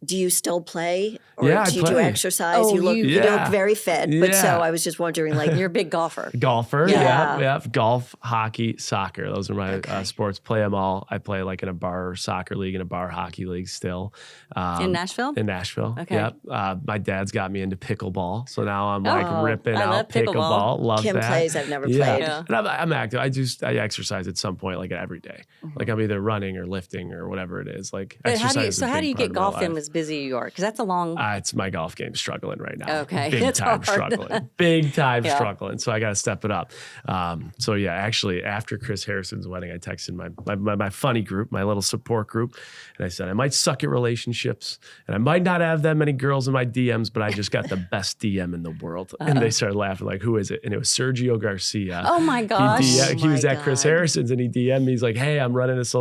Speaker 1: Do you still play? Or
Speaker 3: Yeah,
Speaker 1: do you
Speaker 3: I play.
Speaker 1: do exercise?
Speaker 2: Oh,
Speaker 1: you look very fit. But
Speaker 3: Yeah.
Speaker 1: so I was just wondering, like,
Speaker 2: You're a big golfer.
Speaker 3: golfer,
Speaker 1: Yeah.
Speaker 3: yeah. Golf, hockey, soccer. Those are my sports. Play them all. I play like in a bar soccer league and a bar hockey league still.
Speaker 2: In Nashville?
Speaker 3: In Nashville.
Speaker 2: Okay.
Speaker 3: Yep. My dad's got me into pickleball, so now I'm like ripping
Speaker 2: I
Speaker 3: out
Speaker 2: love pickleball.
Speaker 3: Love
Speaker 1: Kim
Speaker 3: that.
Speaker 1: plays. I've never
Speaker 3: Yeah.
Speaker 1: played.
Speaker 2: Yeah.
Speaker 3: And I'm active. I exercise at some point, like every day. Like I'm either running or lifting or whatever it is. Like
Speaker 2: But
Speaker 3: exercise is a
Speaker 2: how do
Speaker 3: big
Speaker 2: you
Speaker 3: part
Speaker 2: get
Speaker 3: of my
Speaker 2: golf in
Speaker 3: life.
Speaker 2: as busy you are? Because that's a long.
Speaker 3: It's my golf game struggling right now.
Speaker 2: Okay.
Speaker 3: Big
Speaker 2: It's
Speaker 3: time
Speaker 2: hard.
Speaker 3: struggling. Big time
Speaker 2: Yeah.
Speaker 3: struggling. So I got to step it up. So yeah, actually after Chris Harrison's wedding, I texted my funny group, my little support group. And I said, I might suck at relationships and I might not have that many girls in my DMs, but I just got the best DM in the world. And they started laughing like, who is it? And it was Sergio Garcia.
Speaker 2: Oh my gosh.
Speaker 3: He was
Speaker 1: my
Speaker 3: at Chris
Speaker 1: God.
Speaker 3: Harrison's and he DM'd me. He's like, hey, I'm running this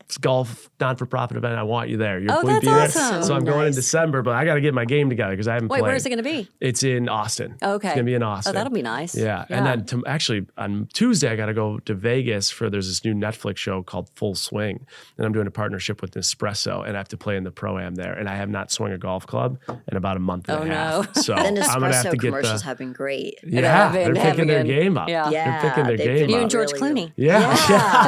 Speaker 3: It's golf non-for-profit event. I want you there. You'll
Speaker 2: that's
Speaker 3: be there.
Speaker 2: awesome.
Speaker 3: So I'm going in December, but I got to get my game together because I haven't played.
Speaker 2: Wait, where is it going to be?
Speaker 3: It's in Austin.
Speaker 2: Okay.
Speaker 3: It's going to be in Austin.
Speaker 2: Oh, that'll be nice.
Speaker 3: Yeah. And then actually on Tuesday, I got to go to Vegas there's this new Netflix show called Full Swing. And I'm doing a partnership with Nespresso and I have to play in the Pro-Am there. And I have not swung a golf club in about a month and a half.
Speaker 1: No.
Speaker 3: So
Speaker 1: the
Speaker 3: I'm going to have
Speaker 1: Nespresso
Speaker 3: to get
Speaker 1: commercials have been great.
Speaker 3: Yeah, they're picking their game up.
Speaker 2: Yeah.
Speaker 3: They're picking their game up.
Speaker 2: You and George Clooney.
Speaker 3: Yeah.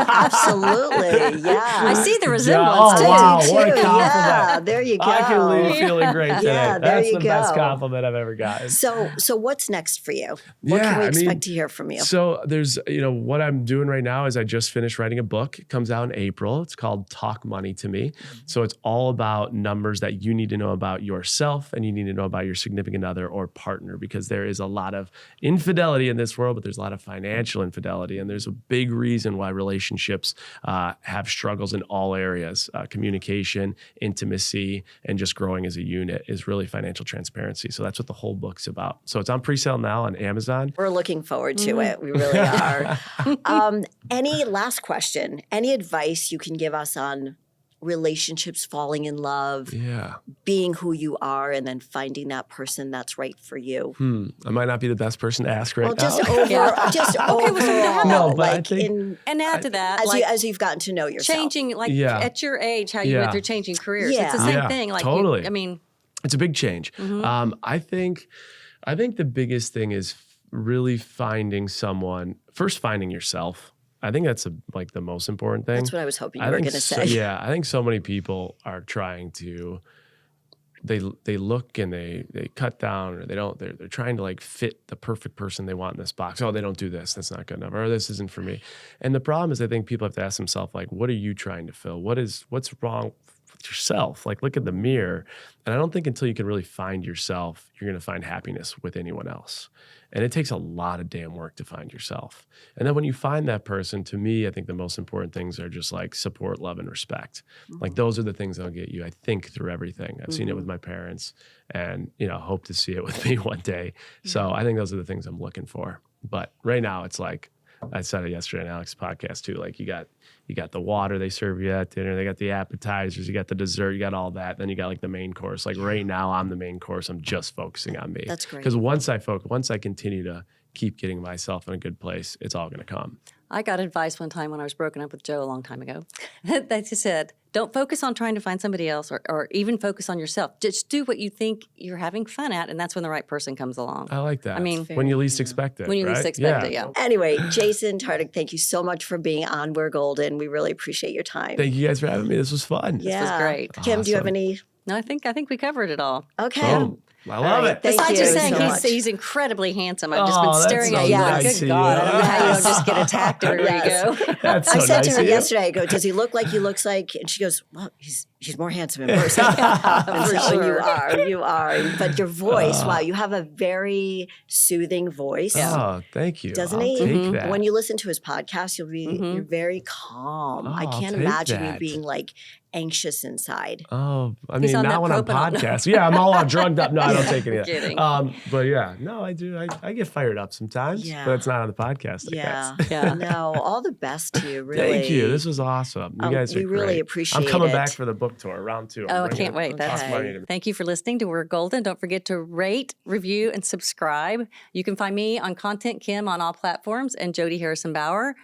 Speaker 1: Absolutely. Yeah.
Speaker 2: I see the resemblance
Speaker 3: Oh,
Speaker 2: too.
Speaker 3: wow. What a compliment.
Speaker 1: Yeah, there you go.
Speaker 3: I can leave feeling great today.
Speaker 1: Yeah, there
Speaker 3: That's
Speaker 1: you
Speaker 3: the best
Speaker 1: go.
Speaker 3: compliment I've ever gotten.
Speaker 1: So what's next for you? What can we expect to hear from you?
Speaker 3: So there's, what I'm doing right now is I just finished writing a book. It comes out in April. It's called Talk Money to Me. So it's all about numbers that you need to know about yourself and you need to know about your significant other or partner, because there is a lot of infidelity in this world, but there's a lot of financial infidelity. And there's a big reason why relationships have struggles in all areas. Communication, intimacy, and just growing as a unit is really financial transparency. So that's what the whole book's about. So it's on pre-sale now on Amazon.
Speaker 1: We're looking forward to it. We really are. Any last question? Any advice you can give us on relationships, falling in love, being who you are, and then finding that person that's right for you?
Speaker 3: I might not be the best person to ask right now.
Speaker 1: Just overall.
Speaker 3: No, but I think,
Speaker 2: and add to that,
Speaker 1: as you've gotten to know yourself,
Speaker 2: changing, at your age, how you went through changing careers. It's the same thing. Like
Speaker 3: totally.
Speaker 2: It's
Speaker 3: a big change. I think the biggest thing is really finding someone. First, finding yourself. I think that's the most important thing.
Speaker 1: That's what I was hoping you were going to say.
Speaker 3: Yeah, I think so many people are trying to. They look and they cut down, or they don't. They're trying to fit the perfect person they want in this box. Oh, they don't do this. That's not good enough. Or this isn't for me. And the problem is, I think people have to ask themselves, what are you trying to fill? What's wrong with yourself? Look at the mirror. And I don't think until you can really find yourself, you're going to find happiness with anyone else. And it takes a lot of damn work to find yourself. And then when you find that person, to me, I think the most important things are just support, love, and respect. Those are the things that'll get you, I think, through everything. I've seen it with my parents and, hope to see it with me one day. So I think those are the things I'm looking for. But right now it's I said it yesterday on Alex's podcast too. You got the water they serve you at dinner. They got the appetizers. You got the dessert. You got all that. Then you got the main course. Right now, I'm the main course. I'm just focusing on me.
Speaker 1: That's great.
Speaker 3: Because once I continue to keep getting myself in a good place, it's all going to come.
Speaker 2: I got advice one time when I was broken up with Joe a long time ago. They just said, don't focus on trying to find somebody else or even focus on yourself. Just do what you think you're having fun at, and that's when the right person comes along.
Speaker 3: I like that. When you least expect it.
Speaker 2: When you least expect it, yeah.
Speaker 1: Anyway, Jason Tartick, thank you so much for being on We're Golden. We really appreciate your time.
Speaker 3: Thank you guys for having me. This was fun.
Speaker 2: Yeah. This was great.
Speaker 1: Kim, do you have any?
Speaker 2: No, I think we covered it all.
Speaker 1: Okay.
Speaker 3: Oh, I love it.
Speaker 2: Besides just saying
Speaker 1: so
Speaker 2: he's incredibly handsome. I've just been staring at you.
Speaker 3: Nice
Speaker 2: Good God, I don't know how you don't just get attacked everywhere you go.
Speaker 3: That's so
Speaker 1: I said
Speaker 3: nice
Speaker 1: to her
Speaker 3: of you.
Speaker 1: yesterday, I go, does he look like he looks like? And she goes, well, he's more handsome in person. And so you are. But your voice, wow, you have a very soothing voice.
Speaker 3: Oh, thank you.
Speaker 1: Doesn't
Speaker 3: I'll
Speaker 1: he?
Speaker 3: take that.
Speaker 1: When you listen to his podcast, you're very calm. I can't imagine you being anxious inside.
Speaker 3: Oh, I
Speaker 2: He's
Speaker 3: mean,
Speaker 2: on
Speaker 3: not
Speaker 2: that
Speaker 3: when I'm
Speaker 2: Propanol.
Speaker 3: podcast. Yeah, I'm all drugged up. No, I don't take any of that.
Speaker 2: Kidding.
Speaker 3: But yeah, no, I do. I get fired up sometimes, but it's not on the podcast. I guess.
Speaker 1: No, all the best to you, really.
Speaker 3: Thank you. This was awesome. You guys are
Speaker 1: we really
Speaker 3: great.
Speaker 1: appreciate
Speaker 3: I'm coming
Speaker 1: it.
Speaker 3: back for the book tour, round 2.
Speaker 2: I can't wait. That's
Speaker 1: Okay.
Speaker 2: Thank you for listening to We're Golden. Don't forget to rate, review, and subscribe. You can find me on Content Kim on all platforms, and Jody Harrison Bauer,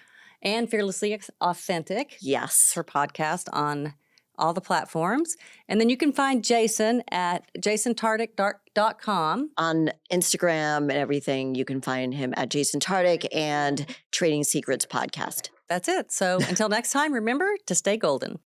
Speaker 2: and Fearlessly Authentic.
Speaker 1: Yes.
Speaker 2: Her podcast on all the platforms. And then you can find Jason at jasontartick.com.
Speaker 1: On Instagram and everything, you can find him at Jason Tartick and Trading Secrets Podcast.
Speaker 2: That's it. So until next time, remember to stay golden.